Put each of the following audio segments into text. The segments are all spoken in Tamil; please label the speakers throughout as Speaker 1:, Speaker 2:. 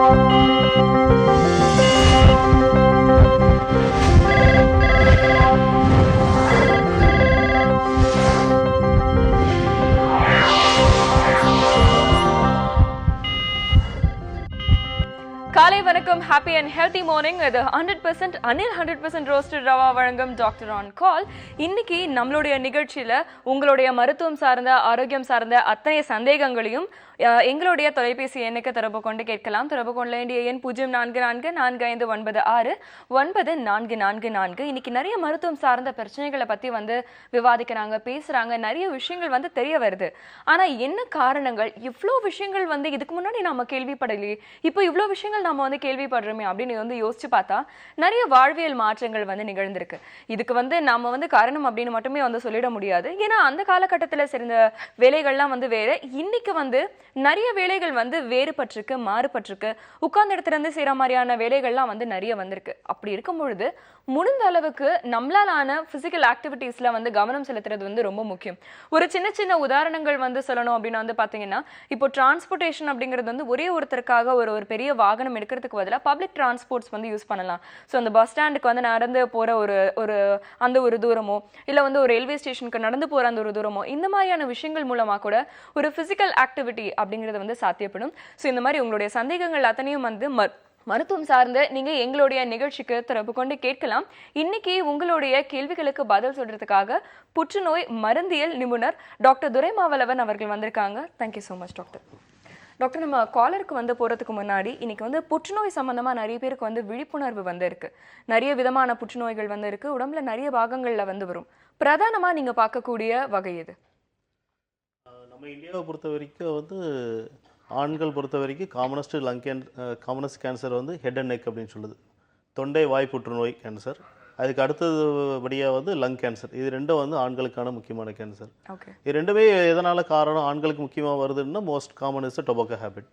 Speaker 1: காலை வணக்கம், ஹாப்பி அண்ட் ஹெல்த்தி மார்னிங். இது 100% அனில் 100% ரோஸ்டட் ரவா வழங்கும் டாக்டர் ஆன் கால். இன்னைக்கு நம்மளுடைய நிகழ்ச்சியில உங்களுடைய மருத்துவம் சார்ந்த, ஆரோக்கியம் சார்ந்த அத்தனை சந்தேகங்களையும் எங்களுடைய தொலைபேசி எண்ணுக்கு தொடர்பு கொண்டு கேட்கலாம். தொடர்பு கொள்ள வேண்டிய எண் 0444459444. இன்னைக்கு நிறைய மருத்துவம் சார்ந்த பிரச்சனைகளை பத்தி விவாதிக்கிறாங்க, பேசுறாங்க. நிறைய விஷயங்கள் தெரிய வருது. ஆனா என்ன காரணங்கள், இவ்வளோ விஷயங்கள் இதுக்கு முன்னாடி நாம கேள்விப்படலையே, இப்போ இவ்வளோ விஷயங்கள் நாம கேள்விப்படுறோமே அப்படின்னு யோசிச்சு பார்த்தா நிறைய வாழ்வியல் மாற்றங்கள் நிகழ்ந்திருக்கு. இதுக்கு நாம காரணம் அப்படின்னு மட்டுமே சொல்லிட முடியாது. ஏன்னா அந்த காலகட்டத்தில் சேர்ந்த வேலைகள்லாம் வேற. இன்னைக்கு நிறைய வேலைகள் வேறுபட்டிருக்கு, மாறுபட்டிருக்கு. உட்கார்ந்த இடத்துல இருந்து செய்யற மாதிரியான வேலைகள்லாம் நிறைய வந்திருக்கு. அப்படி இருக்கும் பொழுது முடிந்த அளவுக்கு நம்மளாலான பிசிக்கல் ஆக்டிவிட்டீஸ்ல கவனம் செலுத்துறது ரொம்ப முக்கியம். ஒரு சின்ன சின்ன உதாரணங்கள் சொல்லணும் அப்படின்னா பாத்தீங்கன்னா, இப்போ டிரான்ஸ்போர்டேஷன் அப்படிங்கிறது ஒரே ஒருத்தருக்காக ஒரு பெரிய வாகனம் எடுக்கிறதுக்கு பதிலாக பப்ளிக் டிரான்ஸ்போர்ட்ஸ் யூஸ் பண்ணலாம். ஸோ அந்த பஸ் ஸ்டாண்டுக்கு நடந்து போற அந்த ஒரு தூரமோ, இல்லை ஒரு ரயில்வே ஸ்டேஷனுக்கு நடந்து போற அந்த ஒரு தூரமோ, இந்த மாதிரியான விஷயங்கள் மூலமா கூட ஒரு பிசிக்கல் ஆக்டிவிட்டி அப்படிங்கிறது சாத்தியப்படும். ஸோ இந்த மாதிரி உங்களுடைய சந்தேகங்கள் அத்தனையும் மருத்துவம் சார்ந்த நீங்க எங்களுடைய நிகழ்ச்சிக்கு தொடர்பு கொண்டு கேட்கலாம். இன்னைக்கு உங்களுடைய கேள்விகளுக்கு பதில் சொல்றதுக்காக புற்றுநோய் மருந்தியல் நிபுணர் டாக்டர் துரைமாவளவன் அவர்கள் வந்திருக்காங்க. Thank you so much doctor. Doctor, நம்ம காலருக்கு போகிறதுக்கு முன்னாடி இன்னைக்கு புற்றுநோய் சம்மந்தமாக நிறைய பேருக்கு விழிப்புணர்வு இருக்கு. நிறைய விதமான புற்றுநோய்கள் இருக்கு. உடம்புல நிறைய பாகங்களில் வரும். பிரதானமாக நீங்கள் பார்க்கக்கூடிய வகை எது?
Speaker 2: நம்ம இந்தியாவை பொறுத்த வரைக்கும் ஆண்கள் பொறுத்த வரைக்கும் commonest cancer head and neck அப்படின்னு சொல்லுது. தொண்டை வாய் புற்றுநோய் கேன்சர். அதுக்கு அடுத்தபடியாக லங் கேன்சர். இது ரெண்டும் ஆண்களுக்கான முக்கியமான கேன்சர். இது ரெண்டுமே எதனால் காரணம் ஆண்களுக்கு முக்கியமாக வருதுன்னா, most common is tobacco habit.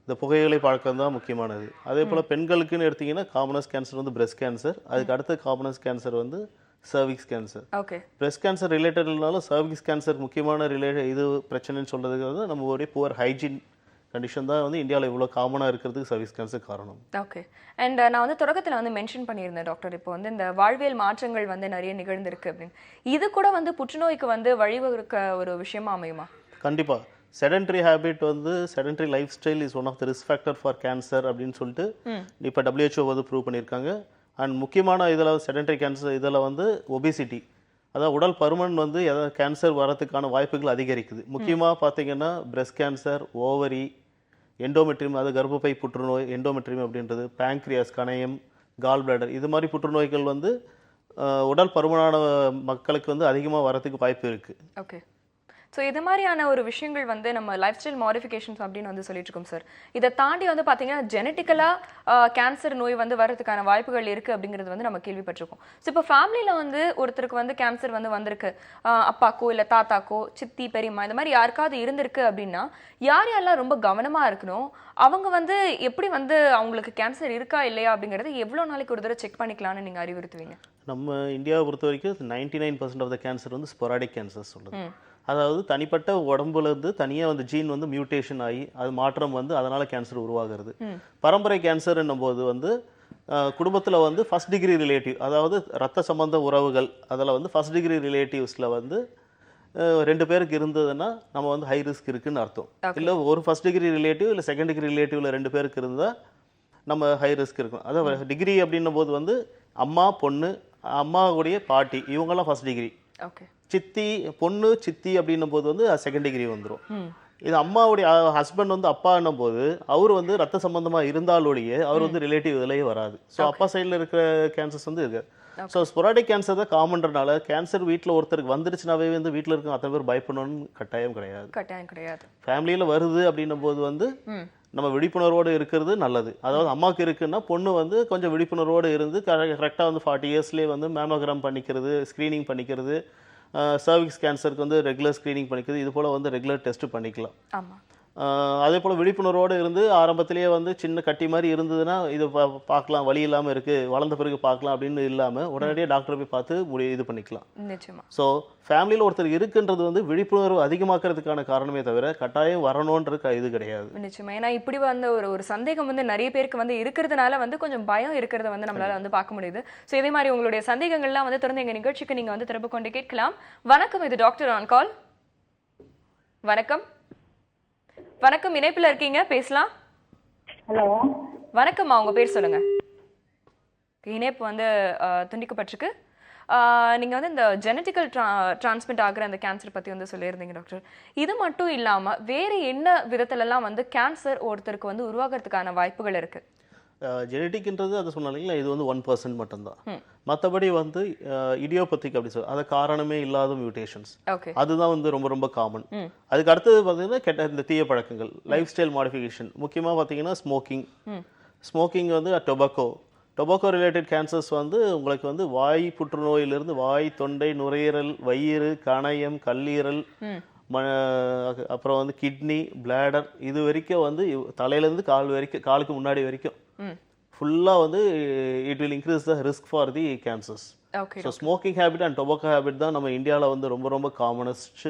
Speaker 2: இந்த புகையிலை பழக்கம் தான் முக்கியமானது. அதே போல் பெண்களுக்குன்னு எடுத்திங்கன்னா காமனஸ்ட் கேன்சர் பிரெஸ்ட் கேன்சர். அதுக்கு அடுத்த commonest cancer cervix cancer. Breast cancer ரிலேட்டட்னாலும் சர்விக்ஸ் கேன்சர் முக்கியமான இது பிரச்சனைன்னு சொல்கிறதுக்கு நம்ம ஒரு புவர் ஹைஜீன் கண்டிஷன் தான் இந்தியாவில் இவ்வளோ காமனாக இருக்கிறதுக்கு சர்விக்ஸ் கேன்சர் காரணம்.
Speaker 1: ஓகே. அண்ட் நான் தொடக்கத்தில் மென்ஷன் பண்ணியிருந்தேன் டாக்டர், இப்போ இந்த வாழ்வியல் மாற்றங்கள் நிறைய நிகழ்ந்திருக்கு அப்படின்னு. இது கூட புற்றுநோய்க்கு வழிவகுக்க ஒரு விஷயமா அமையுமா?
Speaker 2: கண்டிப்பாக. Sedentary habit sedentary lifestyle is one of the risk factor for cancer அப்படின்னு சொல்லிட்டு இப்போ WHO ப்ரூவ் பண்ணியிருக்காங்க. அண்ட் முக்கியமான இதில் செடன்ட்ரி கேன்சர் இதில் ஒபிசிட்டி, அதாவது உடல் பருமன் கேன்சர் வரதுக்கான வாய்ப்புகள் அதிகரிக்குது. முக்கியமாக பார்த்தீங்கன்னா பிரெஸ்ட் கேன்சர், ஓவரி, எண்டோமெட்ரியம், அது கர்ப்பப்பை புற்றுநோய் எண்டோமெட்ரியம் அப்படின்றது, பேங்க்ரியாஸ், கணையம், கால் பிளாடர், இது மாதிரி புற்றுநோய்கள் உடல் பருமனான மக்களுக்கு அதிகமாக வரதுக்கு வாய்ப்பு இருக்குது.
Speaker 1: ஓகே. ஸோ இது மாதிரியான ஒரு விஷயங்கள் நம்ம லைஃப் ஸ்டைல் மாடிஃபிகேஷன்ஸ் அப்படின்னு சொல்லிட்டு இருக்கோம் சார். இதை தாண்டி பார்த்தீங்கன்னா ஜெனட்டிக்கலாக கேன்சர் நோய் வர்றதுக்கான வாய்ப்புகள் இருக்குது அப்படிங்கிறது நம்ம கேள்விப்பட்டிருக்கோம். ஸோ இப்போ ஃபேமிலியில் ஒருத்தருக்கு கேன்சர் வந்திருக்கு, அப்பாக்கோ இல்லை தாத்தாக்கோ, சித்தி, பெரியம்மா, இந்த மாதிரி யாருக்காவது இருந்திருக்கு அப்படின்னா யாரெல்லாம் ரொம்ப கவனமாக இருக்கணும்? அவங்க எப்படி அவங்களுக்கு கேன்சர் இருக்கா இல்லையா அப்படிங்கிறது எவ்வளோ நாளைக்கு ஒரு தடவை செக் பண்ணிக்கலாம்னு நீங்கள் அறிவுறுத்துவீங்க?
Speaker 2: நம்ம இந்தியாவை பொறுத்த வரைக்கும் 99% of the cancer sporadic cancer சொல்லுது. அதாவது தனிப்பட்ட உடம்புலேருந்து தனியாக ஜீன் மியூட்டேஷன் ஆகி அது மாற்றம் அதனால் கேன்சர் உருவாகிறது. பரம்பரை கேன்சர் என்னும்போது குடும்பத்தில் ஃபர்ஸ்ட் டிகிரி ரிலேட்டிவ், அதாவது ரத்த சம்பந்த உறவுகள், அதில் ஃபர்ஸ்ட் டிகிரி ரிலேட்டிவ்ஸில் 2 பேருக்கு இருந்ததுன்னா நம்ம ஹை ரிஸ்க் இருக்குன்னு அர்த்தம். இல்லை ஒரு ஃபர்ஸ்ட் டிகிரி ரிலேட்டிவ் இல்லை செகண்ட் டிகிரி ரிலேட்டிவில் 2 பேருக்கு இருந்தால் நம்ம ஹை ரிஸ்க் இருக்கும். அதாவது டிகிரி அப்படின்னும் போது அம்மா, பொண்ணு, அம்மாவுடைய பாட்டி, இவங்கெல்லாம் ஃபர்ஸ்ட் டிகிரி. சித்தி, பொண்ணு, சித்தி அப்படின்னும் போது செகண்ட் டிகிரி வந்துடும். இது அம்மாவுடைய ஹஸ்பண்ட் அப்பான்னும் போது அவர் ரத்த சம்பந்தமாக இருந்தாலுடைய அவர் ரிலேட்டிவ் இதிலேயே வராது. ஸோ அப்பா சைடில் இருக்கிற கேன்சர்ஸ் இருக்கு. ஸோ ஸ்பொராடிக் கேன்சர் தான் காமன்றனால கேன்சர் வீட்டில் ஒருத்தருக்கு வந்துருச்சுனாவே வீட்டில் இருக்க அத்தனை பேர் பயப்படணும்னு கட்டாயம் கிடையாது. ஃபேமிலியில் வருது அப்படின்னும் போது நம்ம விழிப்புணர்வோடு இருக்கிறது நல்லது. அதாவது அம்மாவுக்கு இருக்குன்னா பொண்ணு கொஞ்சம் விழிப்புணர்வோடு இருந்து கரெக்டாக 40 இயர்ஸ்லேயே மேமோகிராம் பண்ணிக்கிறது, ஸ்க்ரீனிங் பண்ணிக்கிறது, சர்விக்ஸ் கேன்சருக்கு ரெகுலர் ஸ்க்ரீனிங் பண்ணிக்கிறது, இது போல் ரெகுலர் டெஸ்ட் பண்ணிக்கலாம். அதே போல் விழிப்புணர்வோடு இருந்து ஆரம்பத்திலேயே வந்து சின்ன கட்டி மாதிரி இருந்ததுன்னா இது பார்க்கலாம், வலி இல்லாமல் இருக்குது, வளர்ந்த பிறகு பார்க்கலாம் அப்படின்னு இல்லாமல் உடனடியாக டாக்டரை போய் பார்த்து இது பண்ணிக்கலாம்.
Speaker 1: நிச்சயமா.
Speaker 2: ஸோ ஃபேமிலியில் ஒருத்தர் இருக்குன்றது வந்து விழிப்புணர்வு அதிகமாக்குறதுக்கான காரணமே தவிர கட்டாயம் வரணுன்றது இது கிடையாது.
Speaker 1: நிச்சயமா. ஏன்னா இப்படி வந்து ஒரு சந்தேகம் வந்து நிறைய பேருக்கு வந்து இருக்கிறதுனால வந்து கொஞ்சம் பயம் இருக்கிறத வந்து நம்மளால வந்து பார்க்க முடியுது. ஸோ இதே மாதிரி உங்களுடைய சந்தேகங்கள்லாம் வந்து தொடர்ந்து எங்கள் நிகழ்ச்சிக்கு நீங்கள் வந்து திறப்பு கொண்டு கேட்கலாம். வணக்கம், இது டாக்டர் ஆன் கால். வணக்கம். வணக்கம், இணைப்பில் இருக்கீங்க, பேசலாம்.
Speaker 3: ஹலோ,
Speaker 1: வணக்கம்மா, உங்க பேர் சொல்லுங்க. இணைப்பு வந்து துண்டிக்கப்பட்டிருக்கு. நீங்கள் வந்து இந்த ஜெனட்டிக்கல் டிரான்ஸ்மிட் ஆகிற அந்த கேன்சர் பற்றி வந்து சொல்லியிருந்தீங்க டாக்டர். இது மட்டும் இல்லாமல் வேறு என்ன விதத்துலலாம் வந்து கேன்சர் ஒருத்தருக்கு வந்து உருவாகிறதுக்கான வாய்ப்புகள் இருக்குது?
Speaker 2: ஜெனட்டிக்ன்றது அதை சொன்னாலும் இது வந்து 1% மட்டும்தான். மற்றபடி வந்து இடியோபத்திக் அப்படி அது காரணமே இல்லாத மியூட்டேஷன்ஸ், அதுதான் வந்து ரொம்ப ரொம்ப காமன். அதுக்கு அடுத்தது பார்த்தீங்கன்னா இந்த தீய பழக்கங்கள், லைஃப் ஸ்டைல் மாடிஃபிகேஷன். முக்கியமாக பார்த்தீங்கன்னா ஸ்மோக்கிங் வந்து டொபாக்கோ ரிலேட்டட் கேன்சர்ஸ் வந்து உங்களுக்கு வந்து வாய் புற்றுநோயிலிருந்து வாய், தொண்டை, நுரையீரல், வயிறு, கணையம், கல்லீரல், அப்புறம் வந்து கிட்னி, பிளாடர், இது வரைக்கும் வந்து தலையிலேருந்து காலுக்கு முன்னாடி வரைக்கும் ஃபுல்லாக வந்து it will increase the risk for the cancers. So smoking habit and tobacco habit தான் நம்ம இந்தியாவில் வந்து ரொம்ப ரொம்ப commonest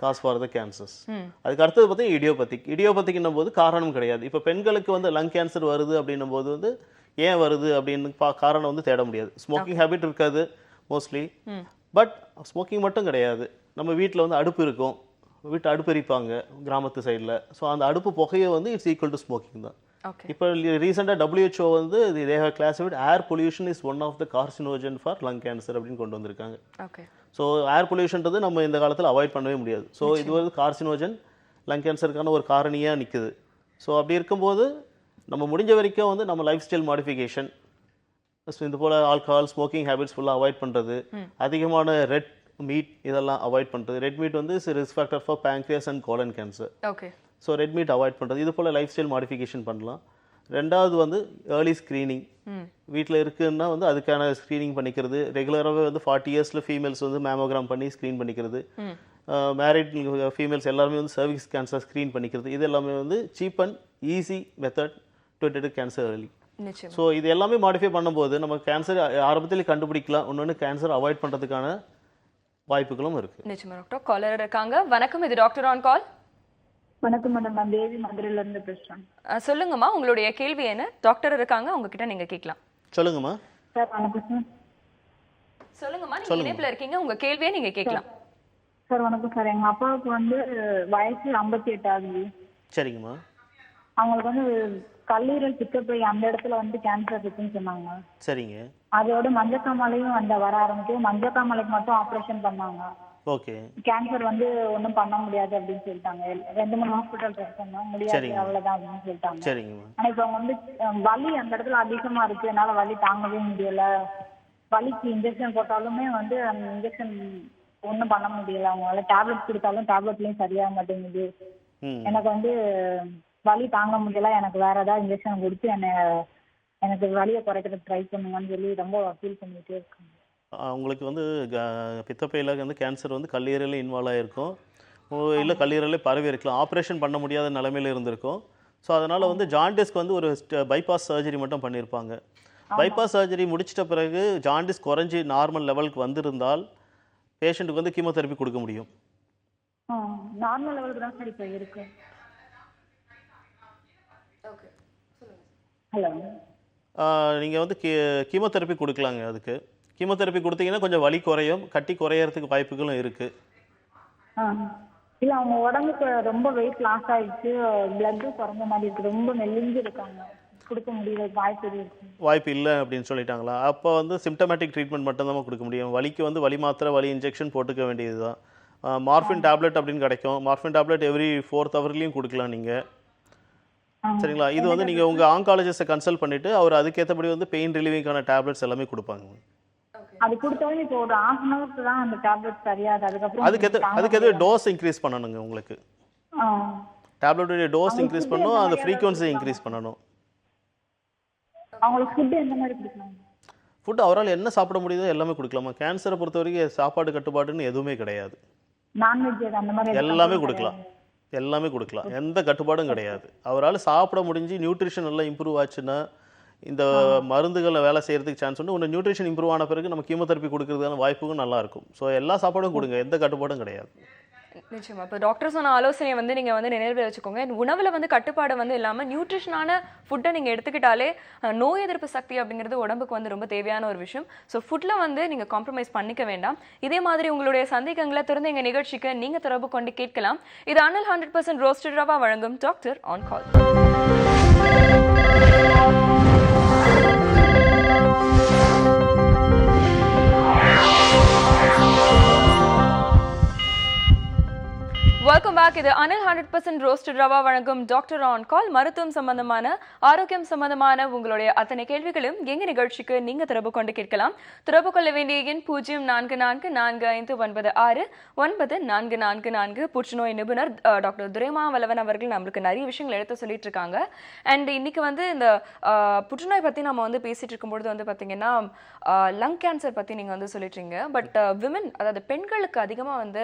Speaker 2: cause for the cancers. அதுக்கு அடுத்தது பார்த்தீங்கன்னா இடியோபத்திக்னும் போது காரணம் கிடையாது. இப்போ பெண்களுக்கு வந்து லங் கேன்சர் வருது அப்படின்னும் போது வந்து ஏன் வருது அப்படின்னு காரணம் வந்து தேட முடியாது. ஸ்மோக்கிங் ஹேபிட் இருக்காது மோஸ்ட்லி. பட் ஸ்மோக்கிங் மட்டும் கிடையாது, நம்ம வீட்டில் வந்து அடுப்பு இருக்கும், வீட்டு அடுப்பு எரிப்பாங்க கிராமத்து சைடில். ஸோ அந்த அடுப்பு புகையை வந்து இட்ஸ் ஈக்குவல் டு ஸ்மோக்கிங் தான். இப்போ ரீசெண்டாக WHO வந்து they have classified air pollution is one of the carcinogen for lung cancer அப்படின்னு கொண்டு வந்திருக்காங்க. ஸோ ஏர் பொல்யூஷன்றது நம்ம இந்த காலத்தில் அவாய்ட் பண்ணவே முடியாது. ஸோ இது ஒரு கார்சினோஜன் லங் கேன்சருக்கான ஒரு காரணியாக நிற்குது. ஸோ அப்படி இருக்கும்போது நம்ம முடிஞ்ச வரைக்கும் வந்து நம்ம லைஃப் ஸ்டைல் மாடிஃபிகேஷன், இது போல் ஆல்கஹால், ஸ்மோக்கிங் ஹேபிட்ஸ் ஃபுல்லாக அவாய்ட் பண்ணுறது, அதிகமான ரெட் மீட் இதெல்லாம் அவாய்ட் பண்ணுறது. ரெட் மீட் வந்து risk factor for pancreas and colon cancer. So red meat avoid பண்ணுறது, இது போல் லைஃப் ஸ்டைல் மாடிஃபிகேஷன் பண்ணலாம். ரெண்டாவது வந்து ஏர்லி ஸ்க்ரீனிங். வீட்டில் இருக்குன்னா வந்து அதுக்கான ஸ்க்ரீனிங் பண்ணிக்கிறது. ரெகுலராகவே வந்து 40 இயர்ஸில் ஃபீமேல்ஸ் வந்து மேமோகிராம் பண்ணி ஸ்க்ரீன் பண்ணிக்கிறது. மேரிட் ஃபீமேல்ஸ் எல்லாருமே வந்து சர்விக்ஸ் கேன்சர் ஸ்க்ரீன் பண்ணிக்கிறது. இது எல்லாமே வந்து cheap and easy method to detect cancer early. So இது எல்லாமே மாடிஃபை பண்ணும்போது நம்ம கேன்சர் ஆரம்பத்தில் கண்டுபிடிக்கலாம், இன்னொன்று கேன்சர் அவாய்ட் பண்ணுறதுக்கான வாய்ப்புகளும் இருக்குது.
Speaker 1: நிச்சயமா டாக்டர். காலர் இருக்காங்க. வணக்கம், இது டாக்டர் ஆன் கால்.
Speaker 3: வணக்கம் மேடம், நான் தேவி மதுரையில இருந்து பேசுறேன்.
Speaker 1: சொல்லுங்கம்மா, உங்களுடைய கேள்வி என்ன? டாக்டர் இருக்காங்க, உங்ககிட்ட நீங்க கேட்கலாம்.
Speaker 2: சொல்லுங்கம்மா.
Speaker 3: சார் வணக்கம் சார்.
Speaker 1: சொல்லுங்கம்மா, நீங்க இணைப்புல இருக்கீங்க, உங்க கேள்வியை நீங்க கேட்கலாம்.
Speaker 3: சார் வணக்கம் சார். எங்க அப்பாவுக்கு வந்து வயசு 58 ஆகுது.
Speaker 2: சரிங்கம்மா.
Speaker 3: அவங்களுக்கு வந்து கல்லீரல் பித்தப்பை அந்த இடத்துல வந்து கேன்சர் இருக்குன்னு சொன்னாங்க.
Speaker 2: சரிங்க.
Speaker 3: அதோட மஞ்சக்காமலையும் வர ஆரம்பிச்சு, மஞ்சக்காமலைக்கு மட்டும் ஆப்ரேஷன் பண்ணாங்க.
Speaker 2: ஓகே.
Speaker 3: கேன்சர் வந்து ஒன்றும் பண்ண முடியாது அப்படின்னு சொல்லிட்டாங்க. 2-3 ஹாஸ்பிட்டல் ட்ரை பண்ணோம், முடியாது அவ்வளவுதான் அப்படின்னு சொல்லிட்டாங்க.
Speaker 2: சரிங்கம்மா.
Speaker 3: ஆனா இப்ப அவங்க வந்து வலி அந்த இடத்துல அதிகமா இருக்கு, என்னால வலி தாங்கவே முடியல, வலிக்கு இன்ஜெக்ஷன் போட்டாலுமே வந்து அந்த இன்ஜெக்ஷன் ஒன்றும் பண்ண முடியல, அவங்களால டேப்லெட் கொடுத்தாலும் டேப்லெட்லயும் சரியாக மாட்டேங்குது, எனக்கு வந்து வலி தாங்க முடியல, எனக்கு வேற ஏதாவது இன்ஜெக்ஷன் கொடுத்து எனக்கு வலியை குறைக்கிறதுக்கு ட்ரை பண்ணுங்கன்னு சொல்லி ரொம்ப ஃபீல் பண்ணிட்டே இருக்காங்க.
Speaker 2: உங்களுக்கு வந்து பித்தப்பையில் வந்து கேன்சர் வந்து கல்லீரலில் இன்வால்வ் ஆகிருக்கும், இல்லை கல்லீரலே பரவி இருக்கலாம், ஆப்ரேஷன் பண்ண முடியாத நிலைமையில் இருந்திருக்கும். ஸோ அதனால் வந்து ஜாண்டிஸ்க்கு வந்து ஒரு பைபாஸ் சர்ஜரி மட்டும் பண்ணியிருப்பாங்க. பைபாஸ் சர்ஜரி முடிச்சிட்ட பிறகு ஜாண்டிஸ் குறைஞ்சி நார்மல் லெவலுக்கு வந்திருந்தால் பேஷண்ட்டுக்கு வந்து கீமோதெரப்பி கொடுக்க முடியும்.
Speaker 3: நார்மல் லெவலுக்கு தான் சார் இப்போ இருக்கு. ஹலோ,
Speaker 2: நீங்கள் வந்து கீமோதெரப்பி கொடுக்கலாங்க. அதுக்கு கீமோதெரப்பி கொடுத்தீங்கன்னா கொஞ்சம் வலி குறையும், கட்டி குறையறதுக்கு வாய்ப்புகளும் இருக்குது.
Speaker 3: இல்லை அவங்க உடம்புக்கு ரொம்ப வெயிட் லாஸ் ஆகிடுச்சு, பிளட்டும் குறைஞ்ச மாதிரி இருக்குது, ரொம்ப மெலிஞ்சு இருக்காங்க, கொடுக்க முடியல, வாய்ப்பு இல்லை
Speaker 2: அப்படின்னு சொல்லிட்டாங்களா? அப்போ வந்து சிம்டமேட்டிக் ட்ரீட்மெண்ட் மட்டும்தான் கொடுக்க முடியும். வலிக்கு வந்து வலி மாத்திரை, வலி இன்ஜெக்ஷன் போட்டுக்க வேண்டியது தான். மார்ஃபின் டேப்லெட் அப்படின்னு கிடைக்கும். மார்ஃபின் டேப்லெட் எவ்ரி 4th ஹவர்லேயும் கொடுக்கலாம் நீங்கள். சரிங்களா? இது வந்து நீங்கள் உங்கள் ஆங்காலஜிஸ்ட்டை கன்சல்ட் பண்ணிவிட்டு அவர் அதுக்கேற்றபடி வந்து பெயின் ரிலீவிங்கான டேப்லெட்ஸ் எல்லாமே கொடுப்பாங்க.
Speaker 3: அது கொடுத்தாலும் இப்போ ஒரு 1/2 hour தான் அந்த டேப்லெட் சரியாது, அதுக்கப்புறம்
Speaker 2: அதுக்கேற்ற டோஸ் இன்க்ரீஸ் பண்ணணுங்க. உங்களுக்கு டேப்லெட்டோட டோஸ் இன்க்ரீஸ் பண்ணணும், அந்த ஃப்ரீக்வன்சி இன்க்ரீஸ் பண்ணணும்.
Speaker 3: அவங்களுக்கு ஃபுட் எந்த மாதிரி கொடுக்கலாம்?
Speaker 2: ஃபுட் அவரால் என்ன சாப்பிட முடியுதோ எல்லாமே கொடுக்கலாமா? கேன்சரை பொறுத்த வரைக்கும் சாப்பாடு கட்டுப்பாடுன்னு எதுவுமே கிடையாது,
Speaker 3: நான்வெஜ் அந்த மாதிரி
Speaker 2: எல்லாமே கொடுக்கலாம். எல்லாமே கொடுக்கலாம், எந்த கட்டுப்பாடும் கிடையாது. அவரால் சாப்பிட முடிஞ்சு நியூட்ரிஷன் நல்லா இம்ப்ரூவ் ஆச்சுன்னா இந்த மருந்துகளை வேலை செய்யறதுக்கு சான்ஸ் உண்டு. ஒன்று நியூட்ரிஷன் இம்ப்ரூவ் ஆன பிறகு நம்ம கீமோதெரப்பி கொடுக்கறதுக்கான வாய்ப்பும் நல்லா இருக்கும். ஸோ எல்லா சாப்பாடும் கொடுங்க, எந்த கட்டுப்பாடும் கிடையாது.
Speaker 1: நிச்சயமா. இப்போ டாக்டர் சொன்ன ஆலோசனையை வந்து நீங்க வந்து நினைவில் வச்சுக்கோங்க. உணவுல வந்து கட்டுப்பாடு வந்து இல்லாம நியூட்ரிஷனான ஃபுட்டை நீங்க எடுத்துக்கிட்டாலே நோய் எதிர்ப்பு சக்தி அப்படிங்கிறது உடம்புக்கு வந்து ரொம்ப தேவையான ஒரு விஷயம். ஸோ ஃபுட்ல வந்து நீங்க காம்ப்ரமைஸ் பண்ணிக்க வேண்டாம். இதே மாதிரி உங்களுடைய சந்தேகங்களை திறந்து எங்க நிகழ்ச்சிக்கு நீங்க தொடர்பு கொண்டு கேட்கலாம். இது அனில் 100% ரோஸ்டட் ரவா வழங்கும் doctor on call. Welcome back. இது அனில் 100% ரோஸ்டட் ரவா வழங்கும் டாக்டர் ஆன் கால். மருத்துவம் சம்பந்தமான, ஆரோக்கியம் சம்பந்தமான உங்களுடைய அத்தனை கேள்விகளும் எங்க நிகழ்ச்சிக்கு நீங்க தொடர்பு கொண்டு கேட்கலாம். தொடர்பு கொள்ள வேண்டிய எண் 0444459444. புற்றுநோய் நிபுணர் டாக்டர் துரைமாவளவன் அவர்கள் நம்மளுக்கு நிறைய விஷயங்கள் எடுத்து சொல்லிட்டு இருக்காங்க. அண்ட் இன்னைக்கு வந்து இந்த புற்றுநோய் பத்தி நம்ம வந்து பேசிட்டு இருக்கும்பொழுது வந்து பாத்தீங்கன்னா லங் கேன்சர் பத்தி நீங்க வந்து சொல்லிட்டீங்க. பட் விமன், அதாவது பெண்களுக்கு அதிகமா வந்து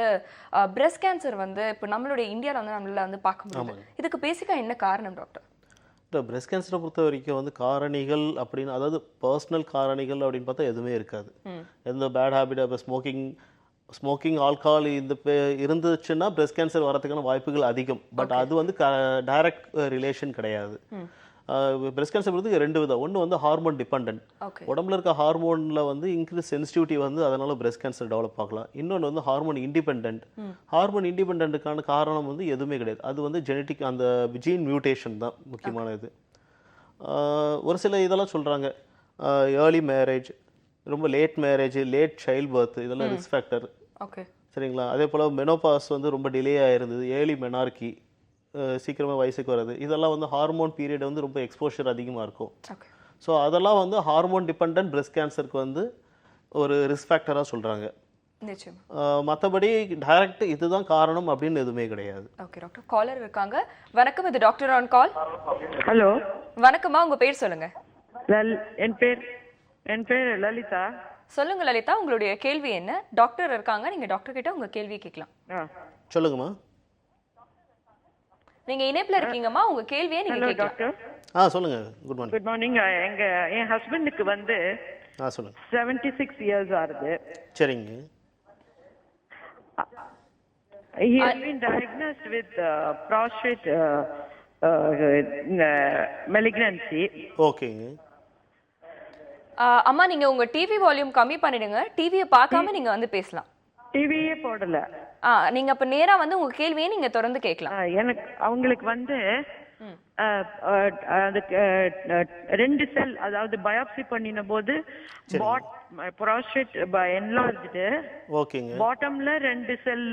Speaker 1: பிரஸ்ட் கேன்சர் வந்து இப்போ நம்மளுடைய இந்தியாவில் வந்து நம்மளால வந்து பார்க்க முடியும். இதுக்கு பேசிக்கா என்ன காரணம் டாக்டர்?
Speaker 2: இந்த பிரஸ்ட் கேன்சரை பொறுத்த வரைக்கும் வந்து காரணிகள் அப்படின்னு, அதாவது பர்சனல் காரணிகள் அப்படின்னு பார்த்தா எதுவுமே இருக்காது. எந்த பேட் ஹேபிட், இப்போ ஸ்மோக்கிங் ஆல்கஹால் இந்த இருந்துச்சுன்னா பிரஸ்ட் கேன்சர் வரதுக்கான வாய்ப்புகள் அதிகம். பட் அது வந்து டைரக்ட் ரிலேஷன் கிடையாது. பிரஸ்ட் கேன்சர் பொறுத்து ரெண்டு விதம். ஒன்று வந்து ஹார்மோன் டிபெண்டன்ட், உடம்புல இருக்க ஹார்மோனில் வந்து இன்க்ரீஸ் சென்சிட்டிவிட்டி வந்து அதனால பிரஸ்ட் கேன்சர் டெவலப் ஆகலாம். இன்னொன்று வந்து ஹார்மோன் இண்டிபெண்ட். ஹார்மோன் இண்டிபெண்ட்டுக்கான காரணம் வந்து எதுவுமே கிடையாது. அது வந்து ஜெனட்டிக், அந்த ஜீன் மியூட்டேஷன் தான் முக்கியமான இது. ஒரு சில இதெல்லாம் சொல்கிறாங்க, ஏர்லி மேரேஜ், ரொம்ப late marriage, late child birth, இதெல்லாம் ரிஸ்க் ஃபேக்டர். சரிங்களா? அதே போல் மெனோபாஸ் வந்து ரொம்ப டிலே ஆயிருந்தது, ஏர்லி மெனார்கி, சீக்கிரமாக வயசுக்கு வர்றது, இதெல்லாம் வந்து ஹார்மோன் பீரியட் வந்து ரொம்ப எக்ஸ்போஷர் அதிகமாக இருக்கும். ஸோ அதெல்லாம் வந்து ஹார்மோன் டிபெண்ட் பிரஸ்ட் கேன்சருக்கு வந்து ஒரு ரிஸ்க் ஃபேக்டராக சொல்கிறாங்க. மற்றபடி டைரக்ட் இதுதான் காரணம் அப்படின்னு எதுவுமே கிடையாது.
Speaker 1: ஓகே டாக்டர், காலர் இருக்காங்க. வணக்கம், இது டாக்டர் ஆன் கால்.
Speaker 4: ஹலோ,
Speaker 1: வணக்கம்மா, உங்க பேர் சொல்லுங்க.
Speaker 4: என் பேர் லலிதா.
Speaker 1: சொல்லுங்க லலிதா, உங்களுடைய கேள்வி என்ன? டாக்டர் இருக்காங்க, நீங்க டாக்டர் கிட்ட உங்க கேள்வியை கேட்கலாம்.
Speaker 2: சொல்லுங்கம்மா.
Speaker 1: நீங்க இணைப்புல இருக்கீங்கம்மா, உங்க கேள்வியை நீங்க கேட்கலாம்.
Speaker 4: டாக்டர்
Speaker 2: சொல்லுங்க. Good morning.
Speaker 4: Good morning. என் ஹஸ்பண்டுக்கு வந்து
Speaker 2: சொல்லுங்க.
Speaker 4: 76 இயர்ஸ் ஆகுது.
Speaker 2: சரிங்க.
Speaker 4: He has been diagnosed with prostate malignancy.
Speaker 2: ஓகேங்க.
Speaker 1: அம்மா, நீங்க உங்க டிவி வால்யூம் கம்மி பண்ணிடுங்க. டிவியை பார்க்காம நீங்க வந்து பேசலாம்.
Speaker 4: டிவியே போடல.
Speaker 1: நீங்க அப்ப நேரா வந்து உங்க கேள்வியை நீங்க தொடர்ந்து கேட்கலாம்.
Speaker 4: எனக்கு அவங்களுக்கு வந்து ரெண்டு செல், அதாவது பயாப்சி பண்ணின போது ப்ராஸ்டேட் என்லார்ஜ்டு,
Speaker 2: ஓகேங்க,
Speaker 4: பாட்டம்ல ரெண்டு செல்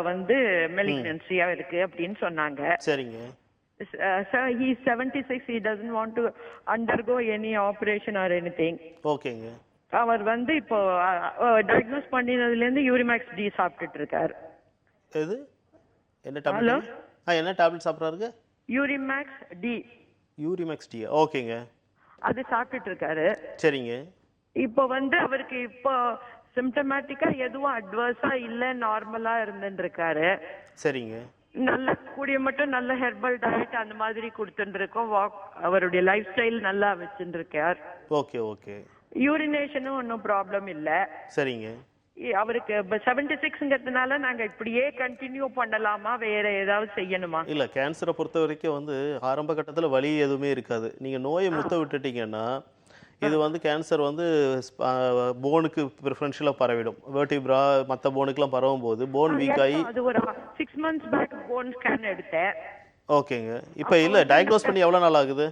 Speaker 4: வந்து மெலிக்னன்சியா இருக்கு அப்படின்னு சொன்னாங்க.
Speaker 2: சரிங்க.
Speaker 4: Sir, he is 76. He doesn't want to undergo any operation or anything.
Speaker 2: ஓகேங்க.
Speaker 4: அவர் வந்து இப்போ டயக்னோஸ் பண்ணினதுல இருந்து யூரிமேக்ஸ் டி சாப்பிட்டுட்டு இருக்காரு.
Speaker 2: எது? என்ன டேப்லெட்? என்ன டேப்லெட் சாப்பிடுறாருங்க?
Speaker 4: யூரிமேக்ஸ் டி.
Speaker 2: யூரிமேக்ஸ் டி. ஓகேங்க.
Speaker 4: அது சாப்பிட்டுட்டு இருக்காரு.
Speaker 2: சரிங்க.
Speaker 4: இப்போ வந்து அவருக்கு இப்போ சிம்டமேட்டிக்கா எதுவும் அட்வர்ஸா இல்ல, நார்மலா இருந்துட்டு இருக்காரு.
Speaker 2: சரிங்க.
Speaker 4: நல்ல கூடிய மட்டும் நல்ல ஹெர்பல் டயட் அந்த மாதிரி கொடுத்துட்டு இருக்கோம். அவருடைய லைஃப் ஸ்டைல் நல்லா வச்சுட்டு இருக்கார்.
Speaker 2: Okay okay.
Speaker 4: யூரினேஷனும் ஒன்றும் ப்ராப்ளம் இல்ல.
Speaker 2: சரிங்க.
Speaker 4: அவருக்கு 76ங்கிறதுனால நாங்க இப்படியே கண்டினியூ பண்ணலாமா, வேற ஏதாவது செய்யணுமா?
Speaker 2: இல்ல, கேன்சரை பொறுத்த வரைக்கும் வந்து ஆரம்ப கட்டத்துல வலி எதுவுமே இருக்காது. நீங்க நோயை முத்த விட்டுட்டீங்கன்னா இது வந்து கேன்சர் வந்து போனுக்கு ப்ரிஃபரன்ஷியலாக பரவிடும். வெர்டிப்ரா மற்ற போனுக்குலாம் பரவும் போது போன் வீக் ஆகி
Speaker 4: அது ஒரு 6 months பேக் போன் ஸ்கேன் எடுத்தேன்.
Speaker 2: ஓகேங்க. இப்போ இல்லை, டயக்னோஸ் பண்ணி எவ்வளோ நாள் ஆகுது?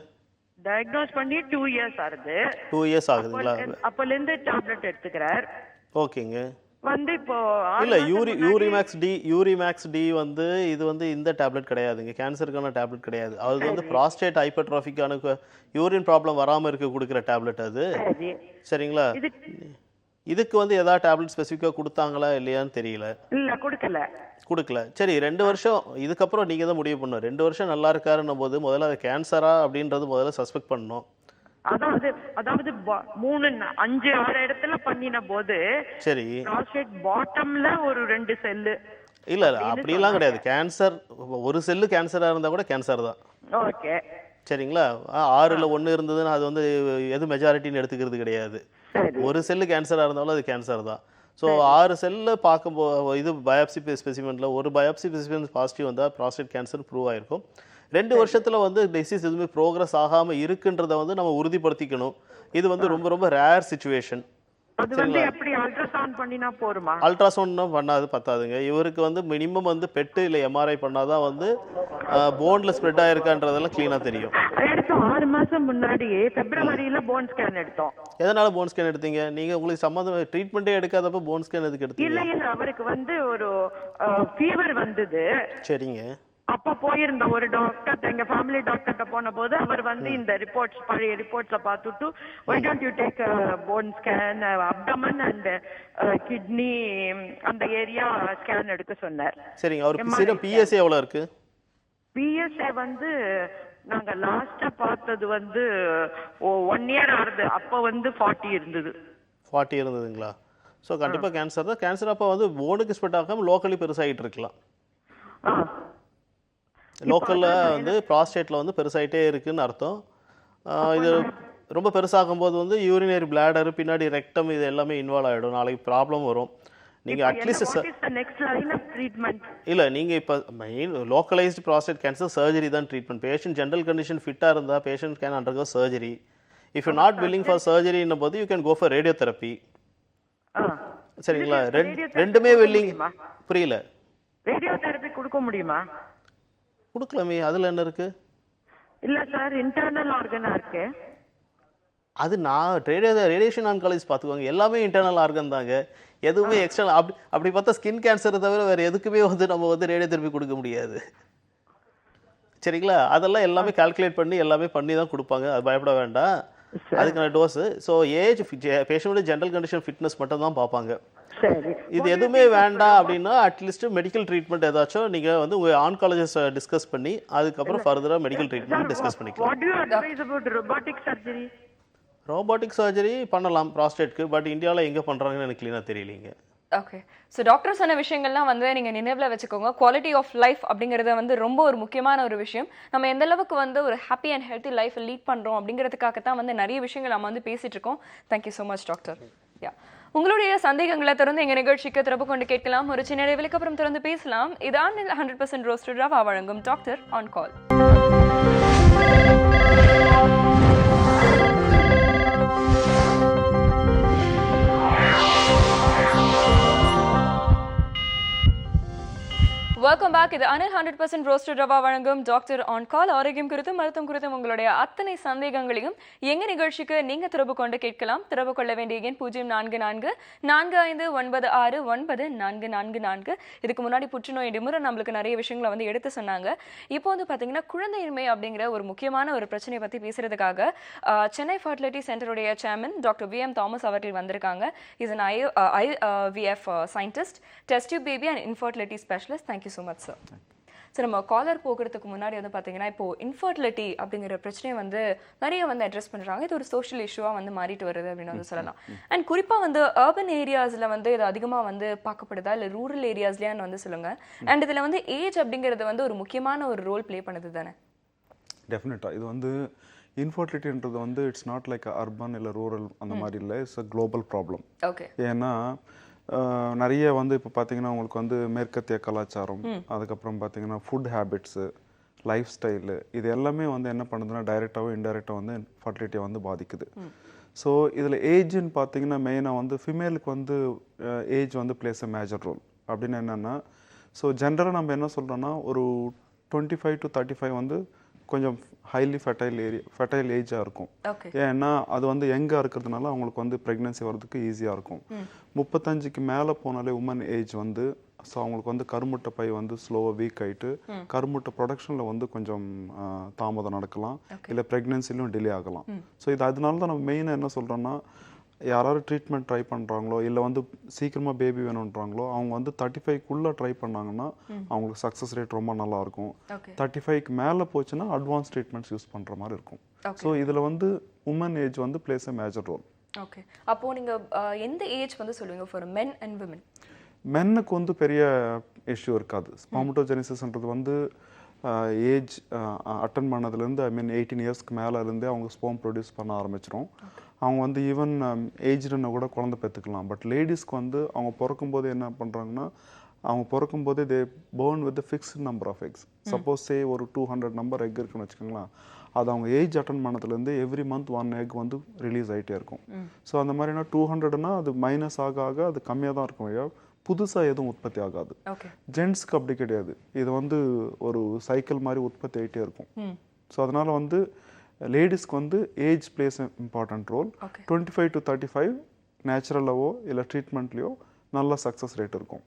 Speaker 4: டயக்னோஸ் பண்ணி 2 years ஆகுது.
Speaker 2: 2 years ஆகுதுங்களா?
Speaker 4: அப்பலேருந்து டேப்லெட் எடுத்துக்கிறார்.
Speaker 2: ஓகேங்க.
Speaker 4: வந்து இப்போ
Speaker 2: இல்ல, யூரிமேக்ஸ் டி வந்து இது வந்து இந்த டேப்லெட் கிடையாதுங்க, கேன்சருக்கான டேப்லெட் கிடையாது. அது வந்து ப்ராஸ்டேட் ஹைப்பர்ட்ரோஃபிக்கான யூரின் ப்ராப்ளம் வராம இருக்க கொடுக்குற டேப்லெட் அது. சரிங்களா? இதுக்கு வந்து ஏதாவது டேப்லெட் ஸ்பெசிஃபிக்கா கொடுத்தாங்களா இல்லையான்னு தெரியல.
Speaker 4: இல்ல, கொடுக்கல.
Speaker 2: சரி, 2 வருஷம் இதுக்கப்புறம் நீங்க தான் முடிவு பண்ணணும். 2 வருஷம் நல்லா இருக்காருன்னும் போது முதல்ல அது கேன்சரா அப்படின்றது முதல்ல சஸ்பெக்ட் பண்ணணும்.
Speaker 4: அதாவது 3, 5, 6 இடத்துல பண்ணின போது
Speaker 2: சரி,
Speaker 4: ப்ராஸ்டேட் பாட்டம்ல ஒரு 2 செல்லு
Speaker 2: இல்லை இல்லை அப்படிலாம் கிடையாது. கேன்சர் ஒரு செல்லு கேன்சராக இருந்தால் கூட கேன்சர் தான்.
Speaker 4: ஓகே
Speaker 2: சரிங்களா? 6ல் 1 இருந்ததுன்னா அது வந்து எது மெஜாரிட்டின்னு எடுத்துக்கிறது கிடையாது.
Speaker 4: சரி
Speaker 2: ஒரு செல்லு கேன்சராக இருந்தாலும் அது கேன்சர் தான். ஸோ 6 செல்லில் பார்க்கும்போது இது பயாப்சி ஸ்பெசிமெண்ட்டில் ஒரு பயாப்சி ஸ்பெசிமென் பாசிட்டிவ் வந்தால் ப்ராஸ்டேட் கேன்சர் ப்ரூவ் ஆயிருக்கும். 2 வருஷத்தில் வந்து டிசீஸ் எதுவுமே ப்ரோக்ரஸ் ஆகாமல் இருக்குன்றதை வந்து நம்ம உறுதிப்படுத்திக்கணும். இது வந்து ரொம்ப ரொம்ப ரேர் சிச்சுவேஷன்.
Speaker 4: அது வந்து எப்படி அல்ட்ராசவுண்ட் பண்ணினா போருமா?
Speaker 2: அல்ட்ராசவுண்ட்னா பண்ணாது பத்தாதுங்க. இவருக்கு வந்து மினிமம் வந்து பெட்டு இல்லை எம்ஆர்ஐ பண்ணாதான் வந்து போனில் ஸ்ப்ரெட் ஆயிருக்கான்றதெல்லாம் க்ளீனாக தெரியும்.
Speaker 4: எடுத்தோம் 6 மாசம் முன்னாடியே பிப்ரவரியில போன் ஸ்கேன் எடுத்தோம்.
Speaker 2: எதனால போன் ஸ்கேன் எடுத்தீங்க? நீங்கள் உங்களுக்கு சம்மந்தம் ட்ரீட்மெண்ட்டே எடுக்காதப்ப போன் ஸ்கேன் எதுக்கு எடுத்தீங்க?
Speaker 4: இல்ல இல்ல அவருக்கு வந்து ஒரு ஃபீவர் வந்தது.
Speaker 2: சரிங்க.
Speaker 4: அப்ப போயிருந்த ஒரு டாக்டர், எங்க ஃபேமிலி டாக்டர்கிட்ட போன போது அவர் வந்து இந்த ரிப்போர்ட்ஸ் பழைய ரிப்போர்ட்ஸை பார்த்துட்டு why don't you take a bone scan, abdomen and kidney அந்த ஏரியா ஸ்கேன் எடுக்க சொன்னார்.
Speaker 2: சரிங்க. அவருக்கு பிஎஸ்ஏ எவ்வளோ இருக்கு?
Speaker 4: பிஎஸ்ஏ வந்து நாங்க லாஸ்டா பார்த்தது வந்து 1 year ஆகுது. அப்ப வந்து 40 இருந்தது.
Speaker 2: 40 இருந்ததுங்களா? ஸோ கண்டிப்பாக கேன்சர் தான். கேன்சர் அப்போ வந்து போனுக்கு ஸ்ப்ரெட் ஆகாமல் லோக்கலி பெருசாகிட்டு இருக்கலாம். லோக்கலில் வந்து ப்ராஸ்டேட்டில் வந்து பெருசாகிட்டே இருக்குன்னு அர்த்தம். இது ரொம்ப பெருசாகும் போது வந்து யூரினரி பிளாடர் பின்னாடி ரெக்டம் இது எல்லாமே இன்வால்வ் ஆகிடும். நாளைக்கு ப்ராப்ளம் வரும். நீங்கள் அட்லீஸ்ட் இல்லை நீங்கள் இப்போ main localised prostate cancer surgery தான் ட்ரீட்மெண்ட். பேஷண்ட் ஜென்ரல் கண்டிஷன் ஃபிட்டாக இருந்தால் patient can undergo surgery. If you not willing for சர்ஜரின்னும் போது you can go for radiotherapy. சரிங்களா? ரெண்டுமே வில்லிங். புரியல.
Speaker 4: ரேடியோ தெரப்பி கொடுக்க முடியுமா?
Speaker 2: கொடுக்கலாமே, அதில் என்ன இருக்கு?
Speaker 4: இல்ல சார், இன்டர்னல் ஆர்கனா இருக்கு.
Speaker 2: அது நான் ரேடியேஷன் ஆன்காலஜி பார்த்துக்குவாங்க. எல்லாமே இன்டர்னல் ஆர்கன் தாங்க, எதுவுமே எக்ஸ்டர்னல். அப்படி பார்த்தா ஸ்கின் கேன்சரை தவிர வேறு எதுக்குமே வந்து நம்ம வந்து ரேடியோ தெரப்பி கொடுக்க முடியாது. சரிங்களா? அதெல்லாம் எல்லாமே கால்குலேட் பண்ணி எல்லாமே பண்ணி தான் கொடுப்பாங்க. அது பயப்பட வேண்டாம். அதுக்கான டோஸு. ஸோ ஏஜ் பேஷண்டோட ஜென்ரல் கண்டிஷன் ஃபிட்னஸ் மட்டும் தான் பார்ப்பாங்க. இது எதுவுமே வேண்டாம் அப்படின்னா அட்லீஸ்ட் மெடிக்கல் ட்ரீட்மெண்ட் ஏதாச்சும் நீங்கள் வந்து உங்கள் ஆன்காலஜிஸ்ட் டிஸ்கஸ் பண்ணி அதுக்கப்புறம் ஃபர்தராக மெடிக்கல் ட்ரீட்மெண்ட் டிஸ்கஸ் பண்ணிக்கலாம். ரோபோட்டிக் சர்ஜரி பண்ணலாம் ப்ராஸ்டேட்க்கு. பட் இந்தியாவில் எங்கே பண்ணுறாங்கன்னு எனக்கு க்ளீனாக தெரியலீங்க.
Speaker 1: ஓகே. ஸோ டாக்டர் சொன்ன விஷயங்கள்லாம் வந்து நீங்கள் நினைவில் வச்சுக்கோங்க. குவாலிட்டி ஆஃப் லைஃப் அப்படிங்கிறது வந்து ரொம்ப ஒரு முக்கியமான ஒரு விஷயம். நம்ம எந்த அளவுக்கு வந்து ஒரு happy and healthy life lead பண்ணுறோம் அப்படிங்கிறதுக்காக தான் வந்து நிறைய விஷயங்கள் நம்ம வந்து பேசிகிட்டு இருக்கோம். Thank you so much doctor. Yeah, உங்களுடைய சந்தேகங்களை தொடர்ந்து எங்கள் நிகழ்ச்சிக்கு திறப்பு கொண்டு கேட்கலாம். ஒரு சின்ன இடைவெளிக்கு அப்புறம் திறந்து பேசலாம். இதான் 100% ரோஸ்டட் ரவா வழங்கும் doctor on call. Welcome back. இது அனில் 100% ரோஸ்டட் ரவா வழங்கும் டாக்டர் ஆன் கால். ஆரோக்கியம் குறித்து மருத்துவம் குறித்து உங்களுடைய அத்தனை சந்தேகங்களையும் எங்க நிகழ்ச்சிக்கு நீங்க திறப்பு கொண்டு கேட்கலாம். திறப்பு கொள்ள வேண்டிய எண் 0444599444. இதுக்கு முன்னாடி புற்றுநோய் நிபுணர் நம்மளுக்கு நிறைய விஷயங்களை வந்து எடுத்து சொன்னாங்க. இப்போ வந்து பாத்தீங்கன்னா குழந்தையின்மை அப்படிங்கிற ஒரு முக்கியமான ஒரு பிரச்சனையை பத்தி பேசுறதுக்காக சென்னை ஃபர்டிலிட்டி சென்டருடைய சேர்மன் டாக்டர் VM தாமஸ் அவர்கள் வந்திருக்காங்க. Is an IVF scientist, test tube baby and infertility specialist. Thank you so much sir. Sir, நம்ம காலர் போகிறதுக்கு முன்னாடி வந்து பார்த்தீங்கன்னா இப்போ இன்ஃபர்டிலிட்டி அப்படிங்கிற பிரச்சனையை வந்து நிறைய வந்து அட்ரஸ் பண்ணுறாங்க. இது ஒரு சோஷியல் இஷ்யூவாக வந்து மாறிட்டு வருது அப்படின்னு வந்து சொல்லலாம். அண்ட் குறிப்பாக வந்து அர்பன் ஏரியாஸில் வந்து இது அதிகமாக வந்து பார்க்கப்படுதா இல்லை ரூரல் ஏரியாஸ்லேயான்னு வந்து சொல்லுங்கள். அண்ட் இதில் வந்து ஏஜ் அப்படிங்கிறது வந்து ஒரு முக்கியமான ஒரு ரோல் ப்ளே பண்ணுது தானே?
Speaker 5: டெஃபினட்டாக. இது வந்து இன்ஃபர்டிலிட்டின்றது வந்து இட்ஸ் நாட் லைக் அர்பன் இல்லை ரூரல் அந்த மாதிரி இல்லை. It's a global problem.
Speaker 1: Okay.
Speaker 5: ஏன்னா நிறைய வந்து இப்போ பார்த்தீங்கன்னா உங்களுக்கு வந்து மேற்கத்திய கலாச்சாரம், அதுக்கப்புறம் பார்த்தீங்கன்னா ஃபுட் ஹேபிட்ஸு, லைஃப் ஸ்டைலு, இது எல்லாமே வந்து என்ன பண்ணுதுன்னா டைரெக்டாகவும் இன்டைரக்டாக வந்து ஃபர்டிலிட்டியை வந்து பாதிக்குது. ஸோ இதில் ஏஜ்னு பார்த்தீங்கன்னா மெயினாக வந்து ஃபிமேலுக்கு வந்து ஏஜ் வந்து பிளேஸ் அ மேஜர் ரோல். அப்படின்னு என்னென்னா, ஸோ ஜென்ரலாக நம்ம என்ன சொல்கிறோன்னா ஒரு 25 to 35 வந்து கொஞ்சம் ஹைலி ஃபெர்டைல் ஏஜாக இருக்கும். ஏன்னா அது வந்து யங்காக இருக்கிறதுனால அவங்களுக்கு வந்து ப்ரெக்னென்சி வர்றதுக்கு ஈஸியாக இருக்கும். 35க்கு மேலே போனாலே உமன் ஏஜ் வந்து ஸோ அவங்களுக்கு வந்து கருமுட்டை பை வந்து ஸ்லோவாக வீக் ஆகிட்டு கருமுட்டை ப்ரொடக்ஷனில் வந்து கொஞ்சம் தாமதம் நடக்கலாம், இல்லை ப்ரெக்னென்சிலையும் டிலே ஆகலாம். ஸோ இது அதனால தான் நம்ம மெயினாக என்ன சொல்கிறோன்னா, யாராவது ட்ரீட்மெண்ட் ட்ரை பண்ணுறாங்களோ இல்லை வந்து சீக்கிரமாக பேபி வேணுன்றாங்களோ அவங்க வந்து 35க்குள்ளே ட்ரை பண்ணாங்கன்னா அவங்களுக்கு சக்ஸஸ் ரேட் ரொம்ப நல்லாயிருக்கும். 35க்கு மேலே போச்சுன்னா அட்வான்ஸ் ட்ரீட்மெண்ட்ஸ் யூஸ் பண்ணுற மாதிரி இருக்கும். ஸோ இதில் வந்து உமன் ஏஜ் வந்து plays a major role.
Speaker 1: Okay. அப்போது நீங்கள் எந்த ஏஜ் வந்து சொல்லுவீங்க ஃபார் மென் அண்ட் விமன்?
Speaker 5: மென்னுக்கு வந்து பெரிய இஷ்யூ இருக்காது. ஸ்பெர்மடோஜெனிசிஸ்ன்றது வந்து ஏஜ் அட்டன் பண்ணதுலேருந்து 18 இயர்ஸ்க்கு மேலே இருந்தே அவங்க ஸ்பெர்ம் ப்ரொடியூஸ் பண்ண ஆரம்பிச்சிடும். அவங்க வந்து ஈவன் ஏஜ்டுன்னு கூட குழந்தை பெற்றுக்கலாம். பட் லேடிஸ்க்கு வந்து அவங்க பிறக்கும்போது என்ன பண்ணுறாங்கன்னா, அவங்க பிறக்கும்போதே they born with fixed number of eggs. Suppose say ஒரு 200 நம்பர் எக் இருக்குன்னு வச்சுக்கோங்களேன், அது அவங்க ஏஜ் அட்டன் பண்ணதுலேருந்து எவ்ரி மந்த் 1 எக் வந்து ரிலீஸ் ஆகிட்டே இருக்கும். ஸோ அந்த மாதிரினா 200னா அது மைனஸ் ஆக ஆக அது கம்மியாக தான் இருக்கும். ஐயா புதுசாக எதுவும் உற்பத்தி ஆகாது. ஜென்ட்ஸ்க்கு அப்படி கிடையாது. இது வந்து ஒரு சைக்கிள் மாதிரி உற்பத்தி ஆகிட்டே இருக்கும். ஸோ அதனால் வந்து லேடிஸ்க்கு வந்து age plays important role. 25 to 35 நேச்சுரலாவோ இல்லை ட்ரீட்மெண்ட்லேயோ நல்ல சக்ஸஸ் ரேட் இருக்கும்.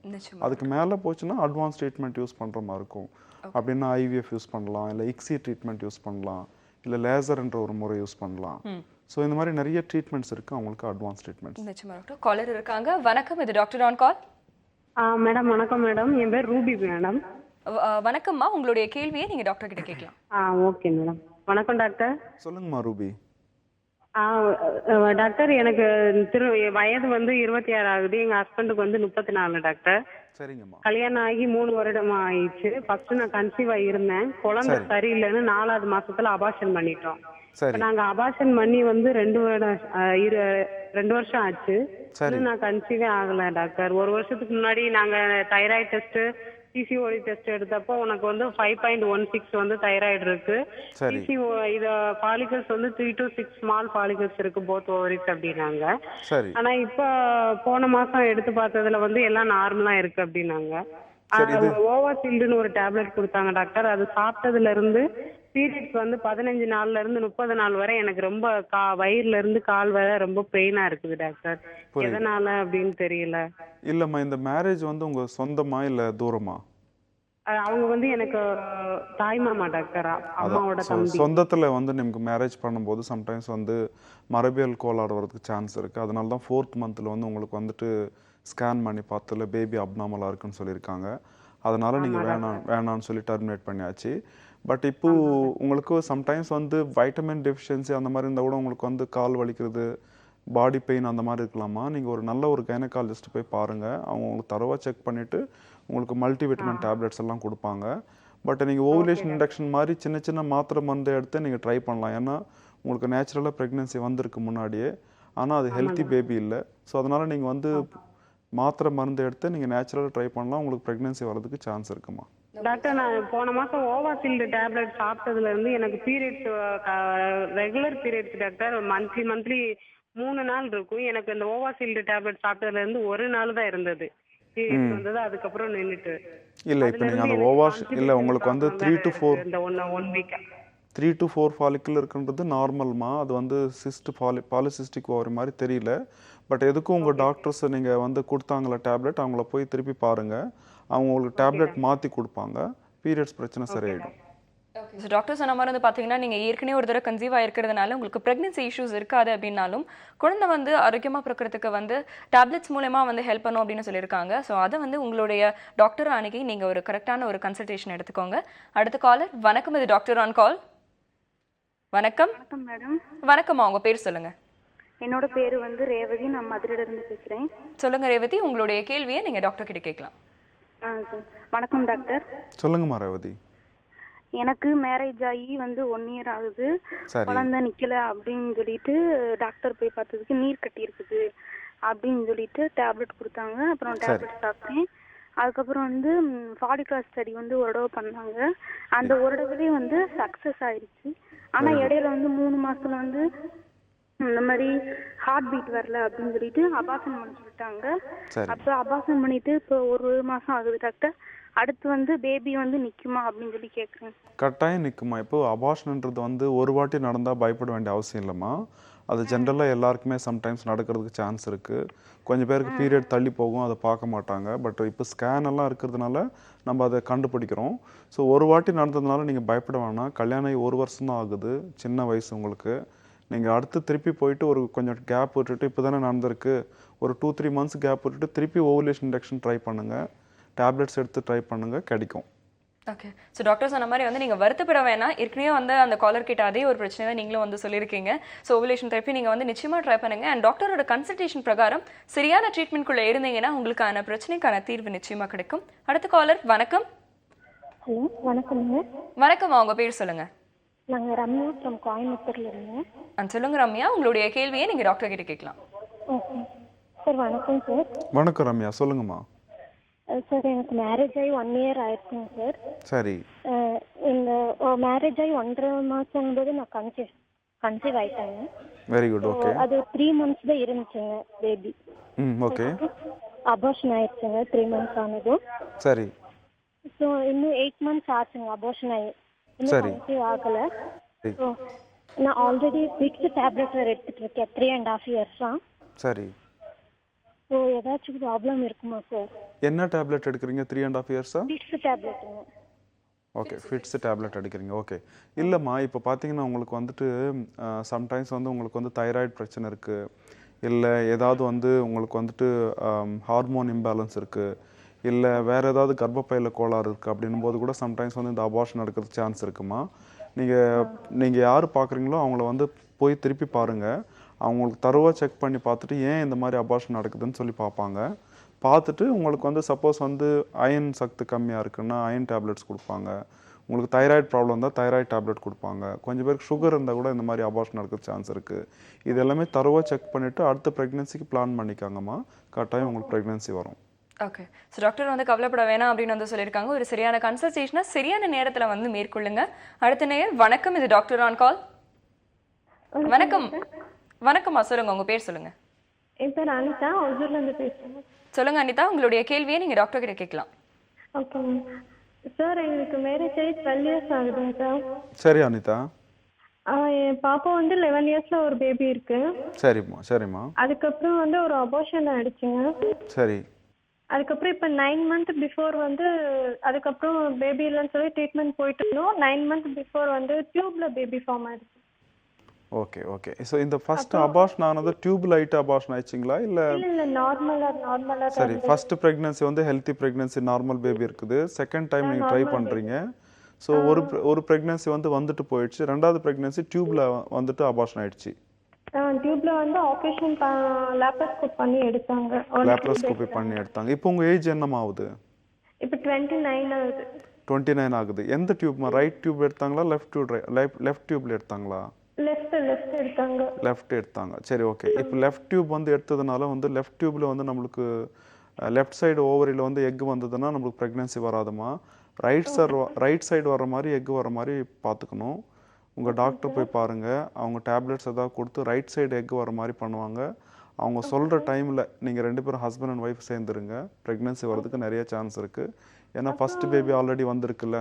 Speaker 5: அதுக்கு மேலே போச்சுன்னா அட்வான்ஸ் ட்ரீட்மெண்ட் யூஸ் பண்ணுற மாதிரி இருக்கும். அப்படின்னா ஐவிஎஃப் யூஸ் பண்ணலாம், இல்லை இக்ஸி ட்ரீட்மெண்ட் யூஸ் பண்ணலாம், இல்லை லேசர்ன்ற ஒரு முறை யூஸ் பண்ணலாம். ஸோ இந்த மாதிரி நிறைய ட்ரீட்மெண்ட்ஸ் இருக்குது அவங்களுக்கு, அட்வான்ஸ் ட்ரீட்மெண்ட்ஸ்.
Speaker 1: நிச்சயமாக காலர் இருக்காங்க. வணக்கம், இது டாக்டர் ஆன் கால்.
Speaker 6: மேடம் வணக்கம் மேடம், என் பேர் ரூபி மேடம்.
Speaker 1: வணக்கம்மா, உங்களுடைய கேள்வியை நீங்க டாக்டர் கிட்ட கேட்கலாம்.
Speaker 6: Okay madam. வணக்கம் டாக்டர்.
Speaker 5: சொல்லுங்கம்மா ரூபி.
Speaker 6: டாக்டர் எனக்கு வயது வந்து 26 ஆகுது. எங்க ஹஸ்பண்டுக்கு வந்து 34 டாக்டர்.
Speaker 5: சரிங்கம்மா.
Speaker 6: கல்யாணம் ஆகி 3 வருடம் ஆயிடுச்சு. ஃபர்ஸ்ட் நான் கன்சீவ் இருந்தேன். குழந்தை சரியில்லைன்னு 4வது மாசத்துல அபார்ஷன் பண்ணிட்டோம். நாங்க அபார்ஷன் பண்ணி வந்து 2 வருஷம் ஆச்சு. நான் கன்சீவே ஆகல டாக்டர். 1 வருஷத்துக்கு முன்னாடி நாங்க தைராய்டு டெஸ்ட், பிசிஓடி டெஸ்ட் எடுத்தப்போ உனக்கு வந்து 5.16 வந்து தைராய்டு இருக்கு. இத ஃபாலிகல்ஸ் வந்து 3 to 6 ஸ்மால் ஃபாலிகல்ஸ் இருக்கு, போத் ஓவரிஸ் அப்படின்னாங்க. ஆனா இப்ப போன மாசம் எடுத்து பார்த்ததுல வந்து எல்லாம் நார்மலா இருக்கு அப்படின்னாங்க. ஓவாசில்டுன்னு ஒரு டேப்லெட் கொடுத்தாங்க டாக்டர். அது சாப்பிட்டதுல இருந்து பீரியட்ஸ் வந்து 15 நாள்ல இருந்து 30 நாள் வரை எனக்கு ரொம்ப வயிறுல இருந்து கால் வரை ரொம்ப பெயினா இருக்குது டாக்டர். எதனால அப்படின்னு தெரியல.
Speaker 5: இல்லம்மா, இந்த மேரேஜ் வந்து உங்க சொந்தமா இல்ல தூரமா?
Speaker 6: அவங்க வந்து எனக்கு தாய் மாமா டாக்டர், அம்மாவோட தம்பி.
Speaker 5: சொந்தத்துல வந்து நமக்கு மேரேஜ் பண்ணும்போது சம்டைம்ஸ் வந்து மரபியல் கோளாறு வரதுக்கு சான்ஸ் இருக்கு. அதனால தான் 4th மந்த்ல வந்து உங்களுக்கு வந்துட்டு ஸ்கேன் பண்ணி பார்த்ததுல பேபி அப்நார்மலா இருக்குன்னு சொல்லியிருக்காங்க. அதனால நீங்க வேணான்னு சொல்லி டெர்மினேட் பண்ணியாச்சு. பட் இப்போ உங்களுக்கு சம்டைம்ஸ் வந்து வைட்டமின் டெஃபிஷியன்சி அந்த மாதிரி இருந்தால் கூட உங்களுக்கு வந்து கால் வலிக்கிறது, பாடி பெயின் அந்த மாதிரி இருக்கலாமா? நீங்கள் ஒரு நல்ல ஒரு கைனகாலஜிஸ்ட் போய் பாருங்கள். அவங்க உங்களுக்கு தரவாக செக் பண்ணிவிட்டு உங்களுக்கு மல்டிவிட்டமின் டேப்லெட்ஸ் எல்லாம் கொடுப்பாங்க. பட் நீங்கள் ஓவுலேஷன் இண்டக்ஷன் மாதிரி சின்ன சின்ன மாத்திரை மருந்து எடுத்து நீங்கள் ட்ரை பண்ணலாம். ஏன்னா உங்களுக்கு நேச்சுரலாக ப்ரெக்னென்சி வந்திருக்கு முன்னாடியே, ஆனால் அது ஹெல்த்தி பேபி இல்லை. ஸோ அதனால் நீங்கள் வந்து மாத்திரை மருந்து எடுத்து நீங்கள் நேச்சுரலாக ட்ரை பண்ணலாம். உங்களுக்கு ப்ரெக்னென்சி வரதுக்கு சான்ஸ் இருக்குமா?
Speaker 6: டாக்டர், நான் போன மாசம் ஓவாசில்டு டேப்லெட் சாப்பிட்டதுல இருந்து எனக்கு periods regular periods doctor. Monthly 3 நாள் இருக்கும். எனக்கு இந்த ஓவாசில்டு டேப்லெட் சாப்பிட்டதுல இருந்து 1 நாள் தான் இருந்தது பீரியட்ஸ் வந்தது. அதுக்கப்புறம் நின்னுட்டு
Speaker 5: இல்ல. இப்போ நீங்க அந்த ஓவாஷ் இல்ல, உங்களுக்கு வந்து 3 to 4
Speaker 6: இந்த 1 வீக்
Speaker 5: 3 to 4 ஃபாலிக்கல் இருக்குன்றது நார்மல்மா. அது வந்து பாலிசிஸ்டிக் ஓவரி மாதிரி தெரியல. பட் எதுக்கும் உங்கள் டாக்டர்ஸ் நீங்கள் வந்து கொடுத்தாங்களா டேப்லெட், அவங்கள போய் திருப்பி பாருங்கள். அவங்க உங்களுக்கு டேப்லெட் மாற்றி கொடுப்பாங்க. பீரியட்ஸ் பிரச்சனை சரியாயிடும்.
Speaker 1: டாக்டர் சொன்ன மாதிரி வந்து பார்த்தீங்கன்னா, நீங்கள் ஏற்கனவே ஒரு தடவை கன்சீவ் ஆகிருக்கிறதுனால உங்களுக்கு ப்ரெக்னென்சி இஷ்யூஸ் இருக்காது அப்படின்னாலும் குழந்தை வந்து ஆரோக்கியமாக பிறக்கிறதுக்கு வந்து டேப்லெட்ஸ் மூலமா வந்து ஹெல்ப் பண்ணும் அப்படின்னு சொல்லியிருக்காங்க. ஸோ அதை வந்து உங்களுடைய டாக்டர் அன்னைக்கு நீங்கள் ஒரு கரெக்டான ஒரு கன்சல்டேஷன் எடுத்துக்கோங்க. அடுத்த காலர். வணக்கம், இது டாக்டர் ஆன் கால். வணக்கம்.
Speaker 7: வணக்கம் மேடம்.
Speaker 1: வணக்கம்மா, உங்க பேர் சொல்லுங்க.
Speaker 7: என்னோட பேரு வந்து ரேவதி. நான் மதுரையில இருந்து பேசுறேன்.
Speaker 1: சொல்லுங்க ரேவதி, உங்களுடைய கேள்வியை நீங்க டாக்டர் கிட்ட கேட்கலாம்.
Speaker 7: வணக்கம் டாக்டர்.
Speaker 5: சொல்லுங்கம்மா ரேவதி.
Speaker 7: எனக்கு மேரேஜ் ஆகி வந்து 1 இயர் ஆகுது. குழந்தை நிக்கல அப்படின்னு சொல்லிட்டு டாக்டர் போய் பார்த்ததுக்கு நீர் கட்டி இருக்குது அப்படின்னு சொல்லிட்டு டேப்லெட் கொடுத்தாங்க. அப்புறம் டேப்லெட் சாப்பிட்டேன். அதுக்கப்புறம் வந்து ஃபாலிகுலர் ஸ்டடி வந்து ஒரு தடவை பண்ணாங்க. அந்த ஒரு தடவையே வந்து சக்சஸ் ஆயிடுச்சு. ஆனா இடையில வந்து 3 மாசத்துல வந்து இந்த மாதிரி ஹார்ட் பீட் வரல அப்படின்னு சொல்லிட்டு அபார்ஷன் பண்ண சொல்லிட்டாங்க. அப்ப அபார்ஷன் பண்ணிட்டு இப்போ 1 மாசம் ஆகுது டாக்டர். அடுத்து வந்து பேபி வந்து நிக்குமா அப்படின்னு சொல்லி கேட்குறேன்.
Speaker 5: கட்டாயம் நிற்குமா. இப்போ அபார்ஷன்ன்றது வந்து ஒரு வாட்டி நடந்தால் பயப்பட வேண்டிய அவசியம் இல்லைம்மா. அது ஜென்ரலாக எல்லாருக்குமே சம்டைம்ஸ் நடக்கிறதுக்கு சான்ஸ் இருக்குது. கொஞ்சம் பேருக்கு பீரியட் தள்ளி போகும், அதை பார்க்க மாட்டாங்க. பட் இப்போ ஸ்கேன் எல்லாம் இருக்கிறதுனால நம்ம அதை கண்டுபிடிக்கிறோம். ஸோ ஒரு வாட்டி நடந்ததுனால நீங்கள் பயப்பட வேணாம். கல்யாணம் ஆகி 1 வருஷம் தான் ஆகுது, சின்ன வயசு உங்களுக்கு. நீங்கள் அடுத்து திருப்பி போயிட்டு ஒரு கொஞ்சம் கேப் விட்டுட்டு, இப்போ தானே நடந்திருக்கு, ஒரு 2-3 மந்த்ஸ் கேப் விட்டுட்டு திருப்பி ஓவுலேஷன் இண்டக்ஷன் ட்ரை பண்ணுங்கள். டேப்லெட்ஸ் எடுத்து ட்ரை பண்ணுங்கள், கிடைக்கும்.
Speaker 1: ஓகே. ஸோ டாக்டர் சொன்ன மாதிரி வந்து நீங்கள் வருத்தப்பட வேணாம். ஏற்கனவே வந்து அந்த காலர் கிட்ட அதே ஒரு பிரச்சனை தான் நீங்களும் வந்து சொல்லியிருக்கீங்க. ஸோ ஓவுலேஷன் தெரப்பி நீங்கள் வந்து நிச்சயமாக ட்ரை பண்ணுங்க. அண்ட் டாக்டரோட கன்சல்டேஷன் பிரகாரம் சரியான ட்ரீட்மெண்ட்குள்ளே இருந்தீங்கன்னா உங்களுக்கான பிரச்சனைக்கான தீர்வு நிச்சயமாக கிடைக்கும். அடுத்த காலர் வணக்கம்.
Speaker 8: ஹலோ வணக்கம்ங்க.
Speaker 1: வணக்கம்மா, உங்கள் பேர் சொல்லுங்கள்.
Speaker 8: நாங்கள் ரம்யா ஃப்ரம் கோயம்புத்தூர்ல இருந்தேன்.
Speaker 1: சொல்லுங்க ரம்யா, உங்களுடைய கேள்வியை நீங்கள் டாக்டர் கிட்ட கேட்கலாம்.
Speaker 8: Okay sir. வணக்கம் சார்.
Speaker 5: வணக்கம் ரம்யா, சொல்லுங்கம்மா.
Speaker 8: சார் எனக்கு மேரேஜ் ஆகி 1 இயர் ஆயிடுச்சுங்க சார்.
Speaker 5: சரி.
Speaker 8: இந்த மேரேஜ் ஆகி 1.5 மாதம் போது நான் கன்சீவ் ஆயிட்டேங்க.
Speaker 5: Very good. ஓகே.
Speaker 8: அது 3 months தான் இருந்துச்சுங்க பேபி.
Speaker 5: ஓகே.
Speaker 8: அபார்ஷன் ஆயிடுச்சுங்க 3 months ஆனதும்.
Speaker 5: சரி.
Speaker 8: ஸோ இன்னும் 8 months ஆச்சுங்க அபார்ஷன் ஆகி. இன்னும் கன்சீவ் ஆகலை. ஸோ நான் ஆல்ரெடி ஃபிக்ஸ்டு டேப்லெட் எடுத்துட்டு இருக்கேன் 3.5 years.
Speaker 5: சரி.
Speaker 8: ஸோ ஏதாச்சும் ப்ராப்ளம் இருக்குமா சார்?
Speaker 5: என்ன டேப்லெட் எடுக்கிறீங்க 3.5 years?
Speaker 8: ஃபிக்ஸ்டு டேப்லெட்டுங்க.
Speaker 5: ஓகே, ஃபிட்ஸு டேப்லெட் எடுக்கிறீங்க. ஓகே. இல்லைம்மா, இப்போ பார்த்தீங்கன்னா உங்களுக்கு வந்துட்டு சம்டைம்ஸ் வந்து உங்களுக்கு வந்து தைராய்டு பிரச்சனை இருக்குது, இல்லை ஏதாவது வந்து உங்களுக்கு வந்துட்டு ஹார்மோன் இம்பேலன்ஸ் இருக்குது, இல்லை வேறு ஏதாவது கர்ப்பப்பையில் கோளாறு இருக்குது அப்படின்னும் போது கூட சம்டைம்ஸ் வந்து இந்த அபார்ஷன் நடக்கிறதுக்கு சான்ஸ் இருக்குமா. நீங்கள் யார் பார்க்குறீங்களோ அவங்கள வந்து போய் திருப்பி பாருங்கள். அவங்களுக்கு தரவாக செக் பண்ணி பார்த்துட்டு ஏன் இந்த மாதிரி அபார்ஷன் நடக்குதுன்னு சொல்லி பார்ப்பாங்க. பார்த்துட்டு உங்களுக்கு வந்து சப்போஸ் வந்து அயன் சக்தி கம்மியாக இருக்குன்னா அயன் டேப்லெட்ஸ் கொடுப்பாங்க. உங்களுக்கு தைராய்டு ப்ராப்ளம் இருந்தால் தைராய்டு டேப்லெட் கொடுப்பாங்க. கொஞ்சம் பேருக்கு சுகர் இருந்தால் கூட இந்த மாதிரி அபார்ஷன் நடக்க சான்ஸ் இருக்குது. இது எல்லாமே தரவாக செக் பண்ணிவிட்டு அடுத்த ப்ரெக்னென்சிக்கு பிளான் பண்ணிக்காங்கம்மா. கட்டாயம் உங்களுக்கு ப்ரெக்னென்சி வரும்.
Speaker 1: ஓகே. ஸோ டாக்டர் வந்து கவலைப்பட வேணாம் அப்படின்னு வந்து சொல்லியிருக்காங்க. ஒரு சரியான கன்சல்டேஷனை சரியான நேரத்தில் வந்து மேற்கொள்ளுங்க. அடுத்த நேரம் வணக்கம், இது டாக்டர் ஆன் கால். வணக்கம். வணக்கம்மா, சொல்லுங்க, உங்க பேர் சொல்லுங்க.
Speaker 8: என் பேர் அனிதா, ஒசூர்லேருந்து பேசுகிறேன்.
Speaker 1: சொல்லுங்க அனிதா, உங்களுடைய கேள்வியை நீங்க டாக்டர் கிட்ட கேட்கலாம்.
Speaker 8: Okay sir. எங்களுக்கு மேரேஜ் ஆகி 12 years ஆகுதுங்க சார்.
Speaker 5: சரி அனிதா.
Speaker 8: என் பாப்பா வந்து 11 yearsல ஒரு பேபி இருக்கு.
Speaker 5: சரிம்மா. சரிம்மா.
Speaker 8: அதுக்கப்புறம் வந்து ஒரு அபார்ஷன் ஆயிடுச்சுங்க.
Speaker 5: சரி.
Speaker 8: அதுக்கப்புறம் இப்போ 9 months பிஃபோர் வந்து அதுக்கப்புறம் பேபி இல்லைன்னு சொல்லி ட்ரீட்மெண்ட் போயிட்டு இருந்தோம். 9 months பிஃபோர் வந்து டியூப்ல பேபி ஃபார்ம் ஆயிடுச்சு.
Speaker 5: ஓகே. ஓகே. ஸோ இந்த ஃபர்ஸ்ட் அபார்ஷன் ஆனது டியூப் லைட் அபார்ஷன் ஆயிடுச்சிங்களா இல்லை?
Speaker 8: இல்லை நார்மலாக.
Speaker 5: சரி. ஃபர்ஸ்ட் ப்ரெக்னன்சி வந்து ஹெல்த்தி ப்ரெக்னன்சி, நார்மல் பேபி இருக்குது. செகண்ட் டைம் நீங்கள் ட்ரை பண்ணுறீங்க. ஸோ ஒரு ப்ரெக்னன்சி வந்து வந்துட்டு போயிடுச்சு. ரெண்டாவது ப்ரெக்னன்சி டியூப்ல வந்துட்டு அபார்ஷன் ஆயிடுச்சு.
Speaker 8: டியூப்ல வந்து ஆபரேஷன் லேப்ரோஸ்கோப் பண்ணி எடுத்தாங்க.
Speaker 5: லேப்ரோஸ்கோபி பண்ணி எடுத்தாங்க. இப்போ உங்கள் ஏஜ் என்னமா ஆகுது?
Speaker 8: இப்போ 29 ஆகுது.
Speaker 5: 29 ஆகுது. எந்த டியூப்மா? ரைட் டியூப் எடுத்தாங்களா லெஃப்ட் டியூப்ல எடுத்தாங்களா?
Speaker 8: லெஃப்ட் எடுத்தாங்க.
Speaker 5: லெஃப்ட் எடுத்தாங்க. சரி. ஓகே. இப்போ லெஃப்ட் டியூப் வந்து எடுத்ததுனால வந்து லெஃப்ட் டியூப்ல வந்து நம்மளுக்கு லெஃப்ட் சைடு ஓவரியில் வந்து எக் வந்ததுன்னா நம்மளுக்கு ப்ரெக்னென்சி வராதுமா. ரைட் சைடு வர மாதிரி எக் வர மாதிரி பார்த்துக்கணும். உங்கள் டாக்டர் போய் பாருங்கள். அவங்க டேப்லெட்ஸ் எதாவது கொடுத்து ரைட் சைடு எக் வர மாதிரி பண்ணுவாங்க. அவங்க சொல்கிற டைமில் நீங்கள் 2 பேரும் ஹஸ்பண்ட் அண்ட் ஒய்ஃப் சேர்ந்துருங்க. ப்ரெக்னென்சி வரதுக்கு நிறைய சான்ஸ் இருக்குது. ஏன்னா ஃபஸ்ட்டு பேபி ஆல்ரெடி வந்திருக்குல்ல.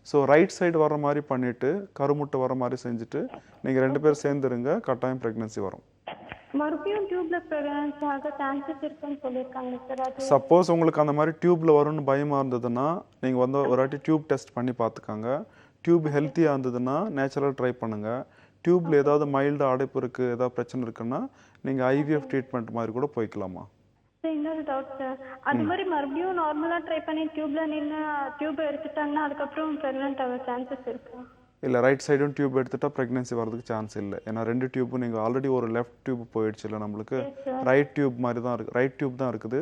Speaker 5: ஸோ ரைட் சைடு வர மாதிரி பண்ணிவிட்டு கருமுட்டை வர மாதிரி செஞ்சுட்டு நீங்கள் 2 பேரும் சேர்ந்துருங்க. கட்டாயம் ப்ரெக்னென்சி வரும்.
Speaker 8: மறுபடியும் டியூப்ல பிரெக்னன்சி ஆக சான்சஸ் இருக்குன்னு சொல்லிருக்காங்க சார். அது
Speaker 5: சப்போஸ் உங்களுக்கு அந்த மாதிரி டியூப்ல வரும்னு பயமா இருந்ததுன்னா நீங்கள் வந்து ஒரு வாட்டி டியூப் டெஸ்ட் பண்ணி பார்த்துக்காங்க. டியூப் ஹெல்த்தியாக இருந்ததுன்னா நேச்சுரலாக ட்ரை பண்ணுங்கள். டியூப்ல ஏதாவது மைல்டாக அடைப்பு இருக்குது, ஏதாவது பிரச்சனை இருக்குன்னா நீங்கள் ஐவிஎஃப் ட்ரீட்மெண்ட் மாதிரி கூட போய்க்கலாமா.
Speaker 8: இன்னொரு டவுட் சார். அது மாதிரி மறுபடியும் நார்மலா ட்ரை பண்ணி டியூப்ல நின்று டியூப் எடுத்துட்டாங்கன்னா அதுக்கப்புறம் பிரெக்னன்ட் ஆக சான்சஸ் இருக்கா?
Speaker 5: இல்லை, ரைட் சைடும் டியூப் எடுத்துட்டா ப்ரெக்னென்சி வரதுக்கு சான்ஸ் இல்லை. ஏன்னா 2 டியூப்பும் நீங்கள் ஆல்ரெடி ஒரு லெஃப்ட் டியூப் போயிடுச்சு இல்லை, நம்மளுக்கு ரைட் டியூப் மாதிரி தான் இருக்குது. ரைட் டியூப் தான் இருக்குது.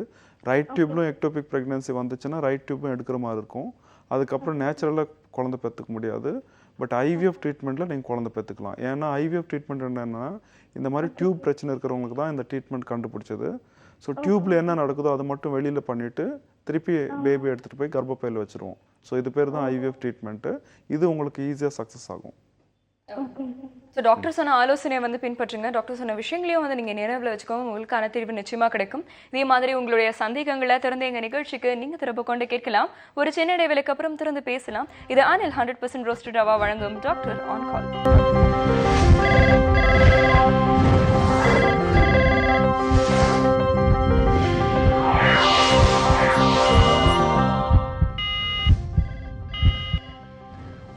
Speaker 5: ரைட் டியூப்லும் எக்டோபிக் ப்ரெக்னென்சி வந்துச்சுன்னா ரைட் டியூப்பும் எடுக்கிற மாதிரி இருக்கும். அதுக்கப்புறம் நேச்சுரலாக குழந்தை பெற்றுக்க முடியாது. பட் ஐவிஎஃப் ட்ரீட்மெண்ட்டில் நீங்கள் குழந்தை பெற்றுக்கலாம். ஏன்னா ஐவிஎஃப் ட்ரீட்மெண்ட் என்னென்னா இந்த மாதிரி டியூப் பிரச்சனை இருக்கிறவங்களுக்கு தான் இந்த ட்ரீட்மெண்ட் கண்டுபிடிச்சது. ஸோ டியூப்பில் என்ன நடக்குதோ அதை மட்டும் வெளியில் பண்ணிவிட்டு திருப்பி பேபி எடுத்துகிட்டு போய் கர்ப்பப்பையில் வச்சுருவோம். ஸோ இது பேர் தான் ஐவிஎஃப் ட்ரீட்மெண்ட்டு. இது உங்களுக்கு ஈஸியாக சக்ஸஸ் ஆகும்.
Speaker 1: ஸோ டாக்டர் சொன்ன ஆலோசனையை வந்து பின்பற்றுங்க. டாக்டர் சொன்ன விஷயங்களையும் வந்து நீங்கள் நினைவில் வச்சுக்கோங்க. உங்களுக்கான தீர்வு நிச்சயமாக கிடைக்கும். இதே மாதிரி உங்களுடைய சந்தேகங்களை திறந்து எங்கள் நிகழ்ச்சிக்கு நீங்கள் திரும்ப கொண்டு கேட்கலாம். ஒரு சின்ன இடைவேளைக்கு அப்புறம் திறந்து பேசலாம். இது அனில் 100% ரோஸ்டட் ரவா வழங்கும் doctor on call.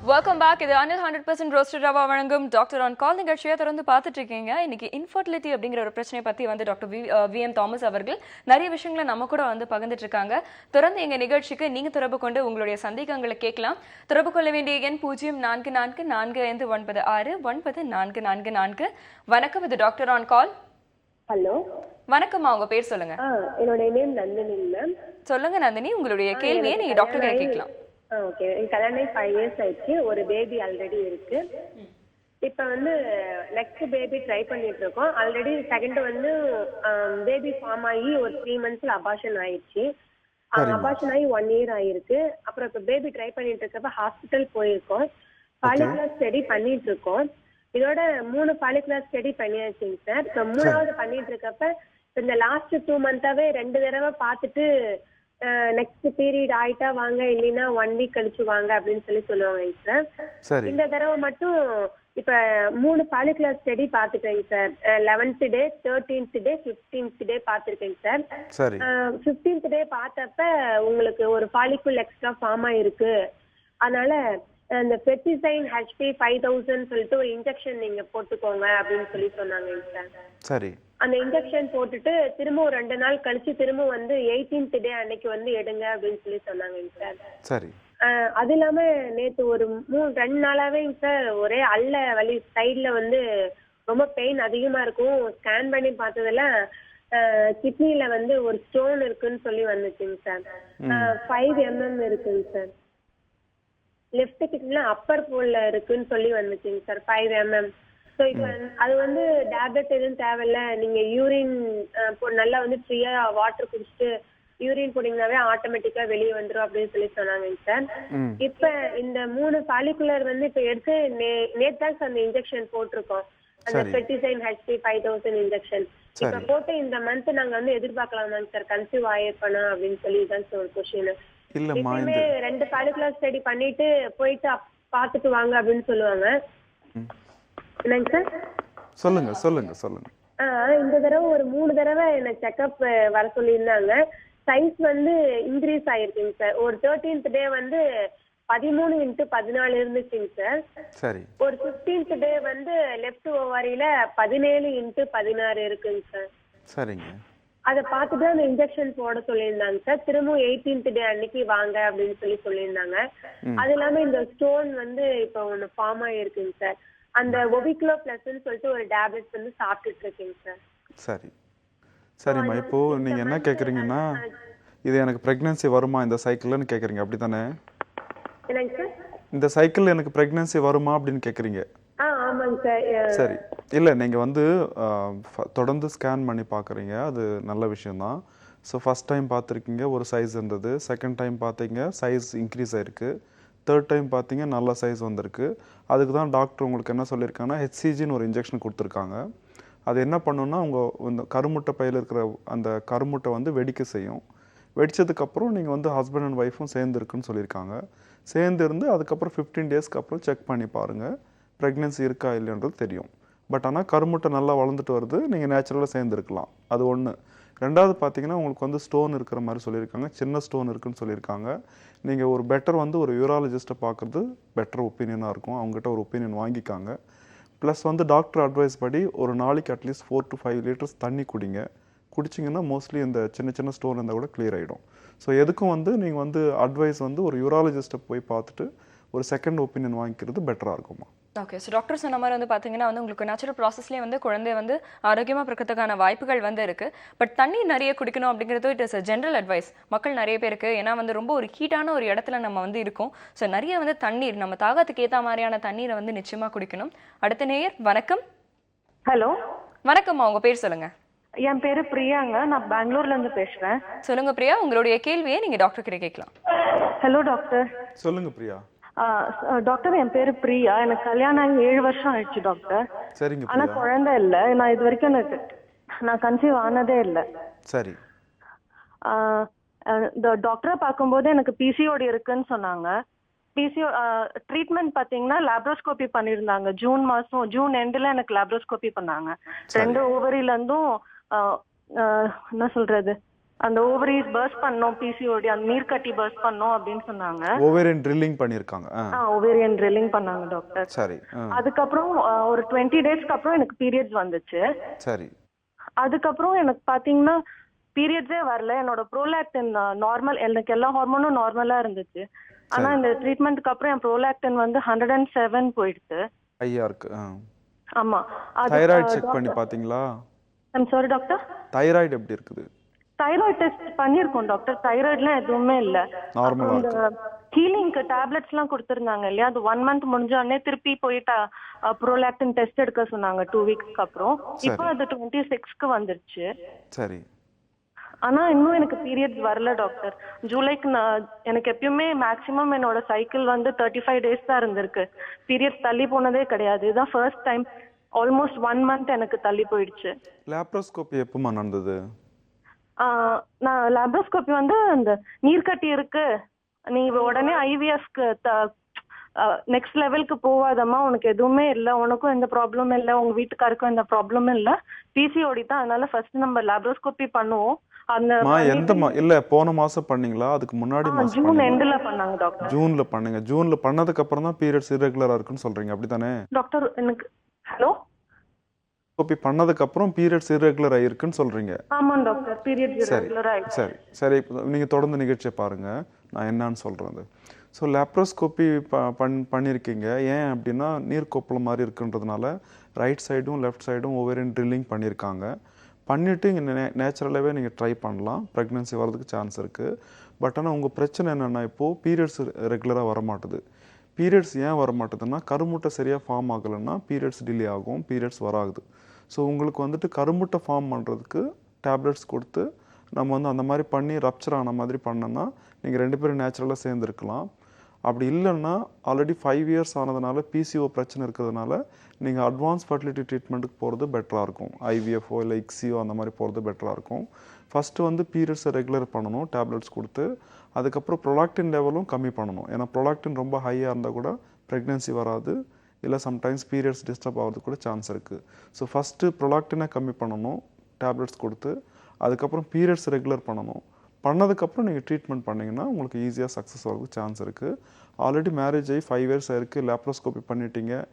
Speaker 1: Welcome back. இது அனில் 100% ரோஸ்டட் ரவா வழங்கும் டாக்டர் ஆன் கால் நிகழ்ச்சியை தொடர்ந்து பார்த்துட்டு இருக்கீங்க. இன்னைக்கு இன்ஃபர்டிலிட்டி அப்படிங்கிற ஒரு பிரச்சனையை பத்தி வந்து டாக்டர் வி.எம். தாமஸ் அவர்கள் நிறைய விஷயங்களை நம்ம கூட வந்து பகிர்ந்துட்டு இருக்காங்க. தொடர்ந்து எங்க நிகழ்ச்சிக்கு நீங்க தொடர்பு கொண்டு உங்களுடைய சந்தேகங்களை கேட்கலாம். தொடர்பு கொள்ள வேண்டிய எண் 0444459444. வணக்கம், இது டாக்டர் ஆன் கால்.
Speaker 9: ஹலோ,
Speaker 1: வணக்கம்மா, உங்க பேர் சொல்லுங்க.
Speaker 9: என்னோட நேம் நந்தினி மேம்.
Speaker 1: சொல்லுங்க நந்தினி, உங்களுடைய கேள்வியை நீங்க டாக்டர் கிட்ட கேட்கலாம்.
Speaker 9: ஓகே, எனக்கு கல்யாணம் 5 years ஆயிடுச்சு. ஒரு பேபி ஆல்ரெடி இருக்கு. இப்ப வந்து நெக்ஸ்ட் பேபி ட்ரை பண்ணிட்டு இருக்கோம். ஆல்ரெடி செகண்ட் வந்து பேபி ஃபார்ம் ஆகி ஒரு 3 monthsல அபார்ஷன் ஆயிடுச்சு. அபார்ஷன் ஆகி 1 year ஆயிருக்கு. அப்புறம் இப்ப பேபி ட்ரை பண்ணிட்டு இருக்கப்ப ஹாஸ்பிட்டல் போயிருக்கோம். ஃபாலிகுலர் ஸ்டடி பண்ணிட்டு இருக்கோம். இதோட 3 ஃபாலிகுலர் ஸ்டடி பண்ணியாச்சுங்க சார். இப்போ 3வது பண்ணிட்டு இருக்கப்ப இந்த லாஸ்ட் 2 months-ஆவே 2 தடவை பார்த்துட்டு நெக்ஸ்ட் பீரியட் ஆயிட்டா வாங்க, இல்லைன்னா 1 week கழிச்சு வாங்க அப்படின்னு சொல்லுவாங்க சார். இந்த தடவை மட்டும் இப்ப 3 ஃபாலிகுலர் ஸ்டடி பார்த்துட்டேங்க sir. 11th day, 13th day, 15th day பார்த்துருக்கேங்க சார். 15th day பார்த்தப்ப உங்களுக்கு ஒரு ஃபாலிகுல் எக்ஸ்ட்ரா ஃபார்ம் ஆயிருக்கு. அதனால அந்த பெர்டிசைன் HP 5000 சொல்லிட்டு ஒரு இன்ஜெக்ஷன் நீங்க போட்டுக்கோங்க அப்படின்னு சொன்னாங்க சார்.
Speaker 5: சரி,
Speaker 9: அந்த இன்ஜெக்ஷன் போட்டுட்டு திரும்ப ஒரு 2 நாள் கழிச்சு திரும்ப வந்து 18th day அன்னைக்கு வந்து எடுங்க அப்படின்னு சொன்னாங்க சார்.
Speaker 5: சரி.
Speaker 9: அது இல்லாம நேத்து ஒரு 2 நாளாவே சார் ஒரே அல்ல வலி, சைட்ல வந்து ரொம்ப பெயின் அதிகமா இருக்கும். ஸ்கேன் பண்ணி பார்த்ததுல கிட்னில வந்து ஒரு ஸ்டோன் இருக்குன்னு சொல்லி வந்துச்சுங்க சார். 5 mm இருக்குங்க சார். லெஃப்ட் கிட்னில அப்பர் போல்ல இருக்குன்னு சொல்லி வந்துச்சுங்க சார். 5 mm. ஸோ இப்போ அது வந்து டேப்லெட் எதுவும் தேவையில்ல, நீங்க யூரின் நல்லா வந்து ஃப்ரீயா வாட்டர் குடிச்சிட்டு யூரின் போனீங்கன்னாவே ஆட்டோமேட்டிக்கா வெளியே வந்துடும் அப்படின்னு சொன்னாங்க சார். இப்ப இந்த 3 ஃபாலிகுலர் வந்து இப்ப எடுத்து நேத்தான் சார் அந்த இன்ஜெக்ஷன் போட்டிருக்கோம். அந்த பெர்டிசைன் HP 5000 இன்ஜெக்ஷன் இப்ப போட்டு இந்த மந்த் நாங்க வந்து எதிர்பார்க்கலாமாங்க சார் கன்சீவ் ஆயிருப்பனா அப்படின்னு சொல்லி தான் சார் ஒரு கொஸ்டின். எப்பயுமே 2 ஃபாலிகுலர் ஸ்டடி பண்ணிட்டு போயிட்டு பாத்துட்டு வாங்க அப்படின்னு சொல்லுவாங்க. என்னங்க சார்?
Speaker 5: சொல்லுங்க.
Speaker 9: இந்த தடவை ஒரு 3 தடவை எனக்கு செக்அப் வர சொல்லியிருந்தாங்க. சைஸ் வந்து இன்க்ரீஸ் ஆயிருக்குங்க சார். ஒரு 13th day வந்து 13x14 இருந்துச்சுங்க சார்.
Speaker 5: சரி.
Speaker 9: ஒரு 15th day வந்து லெஃப்ட் ஓவாரியில 17x16 இருக்குங்க சார்.
Speaker 5: சரிங்க.
Speaker 9: அதை பார்த்துட்டு அந்த இன்ஜெக்ஷன் போட சொல்லியிருந்தாங்க சார். திரும்ப 18th day அன்னைக்கு வாங்க அப்படின்னு சொல்லியிருந்தாங்க. அது இல்லாம இந்த ஸ்டோன் வந்து இப்போ ஒண்ணு ஃபார்ம் ஆயிருக்குங்க சார். அந்த ஒபிக்லோ பிளஸ்ன்னு சொல்லிட்டு ஒரு டேப்லெட் வந்து சாப்பிட்டுட்டு இருக்கேங்க சார்.
Speaker 5: சரிம்மா, இப்போ நீங்க என்ன கேக்குறீங்கன்னா இது எனக்கு பிரெக்னன்சி வருமா இந்த சைக்கிள்னு கேக்குறீங்க, அப்படித்தானே?
Speaker 9: என்னங்க சார்?
Speaker 5: இந்த சைக்கிள் எனக்கு பிரெக்னன்சி வருமா அப்படின்னு கேக்குறீங்க.
Speaker 9: ஆமாங்க சார்.
Speaker 5: சரி, இல்லை நீங்கள் வந்து தொடர்ந்து ஸ்கேன் பண்ணி பார்க்குறீங்க, அது நல்ல விஷயம்தான். ஸோ ஃபஸ்ட் டைம் பார்த்துருக்கீங்க ஒரு சைஸ் இருந்தது, செகண்ட் டைம் பார்த்தீங்க சைஸ் இன்க்ரீஸ் ஆகிருக்கு, தேர்ட் டைம் பார்த்தீங்க நல்ல சைஸ் வந்திருக்கு. அதுக்கு தான் டாக்டர் உங்களுக்கு என்ன சொல்லியிருக்காங்கன்னா HCGன்னு ஒரு இன்ஜெக்ஷன் கொடுத்துருக்காங்க. அது என்ன பண்ணுன்னா உங்கள் இந்த கருமுட்டை பையில் இருக்கிற அந்த கருமுட்டை வந்து வெடிக்க செய்யும். வெடித்ததுக்கப்புறம் நீங்கள் வந்து ஹஸ்பண்ட் அண்ட் ஒய்ஃபும் சேர்ந்துருக்குன்னு சொல்லியிருக்காங்க. சேர்ந்துருந்து அதுக்கப்புறம் 15 daysக்கு அப்புறம் செக் பண்ணி பாருங்கள் ப்ரெக்னென்சி இருக்கா இல்லைன்றது தெரியும். பட் ஆனால் கருமுட்டை நல்லா வளர்ந்துட்டு வருது, நீங்கள் நேச்சுரலாக சேர்ந்துருக்கலாம். அது ஒன்று. ரெண்டாவது பார்த்தீங்கன்னா உங்களுக்கு வந்து ஸ்டோன் இருக்கிற மாதிரி சொல்லியிருக்காங்க, சின்ன ஸ்டோன் இருக்குன்னு சொல்லியிருக்காங்க. நீங்கள் ஒரு பெட்டர் வந்து ஒரு யூராலஜிஸ்ட்டை பார்க்குறது பெட்டர் ஒப்பீனியனாக இருக்கும். அவங்ககிட்ட ஒரு ஒப்பீனியன் வாங்கிக்காங்க. ப்ளஸ் வந்து டாக்டர் அட்வைஸ் படி ஒரு நாளைக்கு அட்லீஸ்ட் 4 to 5 liters தண்ணி குடிங்க. குடிச்சிங்கன்னா மோஸ்ட்லி இந்த சின்ன சின்ன ஸ்டோன் இருந்தால் கூட கிளியர் ஆகிடும். ஸோ எதுக்கும் வந்து நீங்கள் வந்து அட்வைஸ் வந்து ஒரு யூராலஜிஸ்ட்டை போய் பார்த்துட்டு ஒரு செகண்ட் ஒப்பீனியன் வாங்கிக்கிறது பெட்டராக இருக்குமா.
Speaker 1: ஓகே, ஸோ டாக்டர் சொன்ன மாதிரி வந்து பார்த்தீங்கன்னா வந்து உங்களுக்கு நேச்சுரல் ப்ராசஸ்லேயே வந்து குழந்தை வந்து ஆரோக்கியமாக பிறக்கிறதுக்கான வாய்ப்புகள் வந்து இருக்குது. பட் தண்ணி நிறைய குடிக்கணும் அப்படிங்கிறது இட் இஸ் ஜென்ரல் அட்வைஸ் மக்கள் நிறைய பேருக்கு. ஏன்னா வந்து ரொம்ப ஒரு ஹீட்டான ஒரு இடத்துல நம்ம வந்து இருக்கோம். ஸோ நிறைய வந்து தண்ணீர் நம்ம தாகத்துக்கு ஏற்ற மாதிரியான தண்ணீரை வந்து நிச்சயமாக குடிக்கணும். அடுத்த நேயர், வணக்கம்.
Speaker 10: ஹலோ.
Speaker 1: வணக்கம்மா, உங்கள் பேர் சொல்லுங்கள்.
Speaker 10: என் பேரு பிரியாங்க, நான் பெங்களூர்லேருந்து பேசுகிறேன்.
Speaker 1: சொல்லுங்க பிரியா, உங்களுடைய கேள்வியை நீங்கள் டாக்டர் கிட்ட கேட்கலாம்.
Speaker 10: Hello doctor.
Speaker 5: சொல்லுங்க பிரியா.
Speaker 10: டாக்டர், என் பேரு பிரியா. எனக்கு கல்யாணம் ஆகி 7 வருஷம் ஆயிடுச்சு டாக்டர்.
Speaker 5: சரிங்க.
Speaker 10: ஆனா குழந்தை இல்லை. நான் இது வரைக்கும் நான் கன்சீவ் ஆனதே இல்லை.
Speaker 5: சரி.
Speaker 10: இந்த டாக்டரை பார்க்கும்போது எனக்கு PCOD இருக்குன்னு சொன்னாங்க. ட்ரீட்மெண்ட் பார்த்தீங்கன்னா லேப்ரோஸ்கோபி பண்ணியிருந்தாங்க. ஜூன் எண்டில் எனக்கு லேப்ரோஸ்கோபி பண்ணாங்க. 2 ஓவரிலேருந்தும் என்ன சொல்றது அந்த ஓவரிஸ் பர்ஸ்ட் பண்ணோம், பிசிஓடி அந்த நீர் கட்டி பர்ஸ்ட் பண்ணோம் அப்படின்னு சொன்னாங்க.
Speaker 5: ஓவேரியன் ட்ரில்லிங் பண்ணியிருக்காங்க.
Speaker 10: ஓவேரியன் ட்ரில்லிங் பண்ணாங்க டாக்டர்.
Speaker 5: சரி.
Speaker 10: அதுக்கப்புறம் ஒரு 20 டேஸ்க்கு அப்புறம் எனக்கு பீரியட்ஸ் வந்துச்சு.
Speaker 5: சரி.
Speaker 10: அதுக்கப்புறம் எனக்கு பாத்தீங்கன்னா பீரியட்ஸே வரல. என்னோட ப்ரோலாக்டின் நார்மல், எனக்கு எல்லா ஹார்மோனும் நார்மலா இருந்துச்சு. ஆனா இந்த ட்ரீட்மெண்ட்க்கு அப்புறம் என் ப்ரோலாக்டின் வந்து 107 போயிடுச்சு.
Speaker 5: ஐயா இருக்கு.
Speaker 10: ஆமா.
Speaker 5: தைராய்டு செக் பண்ணி பாத்தீங்களா?
Speaker 10: I'm sorry doctor.
Speaker 5: தைராய்டு எப்படி இருக்குது?
Speaker 10: தைராய்டு டெஸ்ட் பண்ணிருக்கோம் டாக்டர். தைராய்டுலாம் எதுவுமே இல்ல.
Speaker 5: நார்மலா இருக்கு.
Speaker 10: ஹீலிங்க்கு டேப்லெட்ஸ் எல்லாம் கொடுத்திருந்தாங்க இல்லையா, அது 1 மந்த் முடிஞ்ச உடனே திருப்பி போயிட்டு ப்ரோலாக்டின் டெஸ்ட் எடுக்க சொன்னாங்க 2 வீக்ஸ்க்கு அப்புறம். இப்போ அது 26க்கு வந்துருச்சு.
Speaker 5: சரி.
Speaker 10: ஆனா இன்னும் எனக்கு பீரியட்ஸ் வரல டாக்டர். ஜூலைக்கு எனக்கு எப்பயுமே மேக்ஸிமம் என்னோட சைக்கிள் வந்து 35 டேஸ் தான் இருந்திருக்கு. பீரியட்ஸ் தள்ளி போனதே கிடையாது. இதுதான் ஃபர்ஸ்ட் டைம் ஆல்மோஸ்ட் 1 மந்த் எனக்கு தள்ளி போயிடுச்சு.
Speaker 5: லேப்ரோஸ்கோபி எப்பமா நடந்தது?
Speaker 10: நான் லேப்ரோஸ்கோபி வந்து அந்த நீர்க்கட்டி இருக்கு, நீ உடனே ஐவிஎஃப்க்கு நெக்ஸ்ட் லெவலுக்கு போவாதம்மா, உனக்கு எதுவுமே இல்லை, உனக்கும் எந்த ப்ராப்ளமும் இல்லை, உங்க வீட்டுக்காருக்கும் எந்த ப்ராப்ளமும் இல்லை, பிசிஓடி தான், அதனால ஃபர்ஸ்ட் நம்ம லேப்ரோஸ்கோபி பண்ணுவோம்.
Speaker 5: இல்ல போன மாசம் பண்ணீங்களா? அதுக்கு முன்னாடி மாசம்
Speaker 10: ஜூன் எண்ட்ல பண்ணாங்க டாக்டர்.
Speaker 5: ஜூன்ல பண்ணீங்க. ஜூன்ல பண்ணதுக்கு அப்புறம் தான் பீரியட்ஸ் இரெகுலரா இருக்குன்னு சொல்றீங்க, அப்படிதானே
Speaker 10: டாக்டர்? எனக்கு ஹலோ
Speaker 5: கோபி பண்ணதுக்கு அப்புறம் பீரியட்ஸ் இரெகுலர் ஆயிருக்குன்னு சொல்றீங்க.
Speaker 10: ஆமா டாக்டர், பீரியட்ஸ் இரெகுலர் ஆயிடுச்சு.
Speaker 5: சரி சரி. நீங்க தொடர்ந்து நிகழ்ச்சியை பாருங்க, நான் என்னன்னு சொல்றது. ஸோ லேப்ரோஸ்கோபி பண்ணியிருக்கீங்க. ஏன் அப்படின்னா நீர் கொப்பளம் மாதிரி இருக்குன்றதுனால ரைட் சைடும் லெஃப்ட் சைடும் ஓவேரியன் ட்ரில்லிங் பண்ணியிருக்காங்க. பண்ணிவிட்டு இங்கே நேச்சுரலாகவே நீங்கள் ட்ரை பண்ணலாம், ப்ரெக்னென்சி வரதுக்கு சான்ஸ் இருக்குது. பட் ஆனால் உங்கள் பிரச்சனை என்னென்னா இப்போது பீரியட்ஸ் ரெகுலராக வரமாட்டுது. பீரியட்ஸ் ஏன் வரமாட்டுதுன்னா கருமுட்டை சரியாக ஃபார்ம் ஆகலைன்னா பீரியட்ஸ் டிலே ஆகும், பீரியட்ஸ் வராது. ஸோ உங்களுக்கு வந்துட்டு கருமுட்டை ஃபார்ம் பண்ணுறதுக்கு டேப்லெட்ஸ் கொடுத்து நம்ம வந்து அந்த மாதிரி பண்ணி ரப்சர் ஆன மாதிரி பண்ணோன்னா நீங்கள் 2 பேரும் நேச்சுரலாக சேர்ந்துருக்கலாம். அப்படி இல்லைன்னா ஆல்ரெடி 5 இயர்ஸ் ஆனதுனால பிசிஓ பிரச்சனை இருக்கிறதுனால நீங்கள் அட்வான்ஸ் ஃபர்டிலிட்டி ட்ரீட்மெண்ட்டுக்கு போகிறது பெட்டராக இருக்கும். ஐவிஎஃப்ஓ இல்லை இக்ஸியோ அந்த மாதிரி போகிறது பெட்டராக இருக்கும். ஃபஸ்ட்டு வந்து பீரியட்ஸை ரெகுலர் பண்ணணும் டேப்லெட்ஸ் கொடுத்து. அதுக்கப்புறம் ப்ரொலாக்டின் லெவலும் கம்மி பண்ணணும். ஏன்னா ப்ரொலாக்டின் ரொம்ப ஹையாக இருந்தால் கூட ப்ரெக்னென்சி வராது, இல்லை சம்டைம்ஸ் பீரியட்ஸ் டிஸ்டர்ப் ஆகிறதுக்கு கூட சான்ஸ் இருக்குது. ஸோ ஃபஸ்ட்டு ப்ரொலாக்டினை கம்மி பண்ணணும் டேப்லெட்ஸ் கொடுத்து. அதுக்கப்புறம் பீரியட்ஸ் ரெகுலர் பண்ணணும். பண்ணதுக்கப்புறம் நீங்கள் ட்ரீட்மெண்ட் பண்ணிங்கன்னா உங்களுக்கு ஈஸியாக சக்ஸஸ் ஆகிறதுக்கு சான்ஸ் இருக்குது. ஆல்ரெடி மேரேஜ் ஆகி 5 இயர்ஸ் ஆயிருக்கு, லேப்ரோஸ்கோபி பண்ணிட்டீங்க,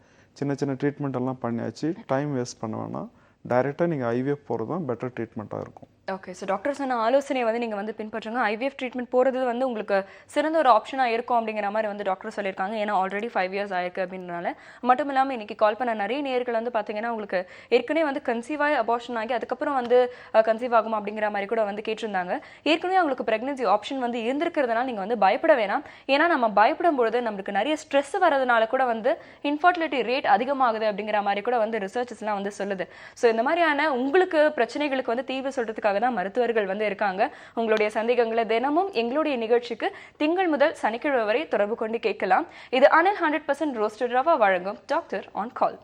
Speaker 5: சின்ன சின்ன ட்ரீட்மெண்ட் எல்லாம் பண்ணியாச்சு, டைம் வேஸ்ட் பண்ண வேணாம். டைரெக்டாக நீங்கள் ஐவிஎஃப் போகிறது தான் பெட்டர் ட்ரீட்மெண்ட்டாக இருக்கும்.
Speaker 1: ஓகே, ஸோ டாக்டர் சொன்ன ஆலோசனை வந்து நீங்கள் வந்து பின்பற்றுங்க. ஐவிஎஃப் ட்ரீட்மெண்ட் போகிறது வந்து உங்களுக்கு சிறந்த ஒரு ஆப்ஷனாக இருக்கும் அப்படிங்கிற மாதிரி வந்து டாக்டர் சொல்லியிருக்காங்க. ஏன்னா ஆல்ரெடி 5 இயர்ஸ் ஆயிருக்கு அப்படின்றனால. மட்டும் இல்லாமல் இன்றைக்கி கால் பண்ண நிறைய நேயர்கள் வந்து பார்த்தீங்கன்னா உங்களுக்கு ஏற்கனவே வந்து கன்சீவ் ஆகி அபார்ஷன் ஆகி அதுக்கப்புறம் வந்து கன்சீவ் ஆகும் அப்படிங்கிற மாதிரி கூட வந்து கேட்டிருந்தாங்க. ஏற்கனவே அவங்களுக்கு ப்ரெக்னென்சி ஆப்ஷன் வந்து இருந்திருக்கிறதுனால நீங்கள் வந்து பயப்பட வேணாம். ஏன்னா நம்ம பயப்படும் பொழுது நம்மளுக்கு நிறைய ஸ்ட்ரெஸ் வரதுனால கூட வந்து இன்ஃபர்டிலிட்டி ரேட் அதிகமாகுது அப்படிங்கிற மாதிரி கூட வந்து ரிசர்ச்சஸ்லாம் வந்து சொல்லுது. ஸோ இந்த மாதிரியான உங்களுக்கு பிரச்சனைகளுக்கு வந்து தீர்வு சொல்கிறதுக்காக தான் மருத்துவர்கள் வந்து இருக்காங்க. உங்களுடைய சந்தேகங்களை தினமும் எங்களுடைய நிகழ்ச்சிக்கு திங்கள் முதல் சனிக்கிழமை வரை தொடர்பு கொண்டு கேட்கலாம். இது அனில் 100% ரோஸ்டட் ரவா வழங்கும் டாக்டர் ஆன் கால்.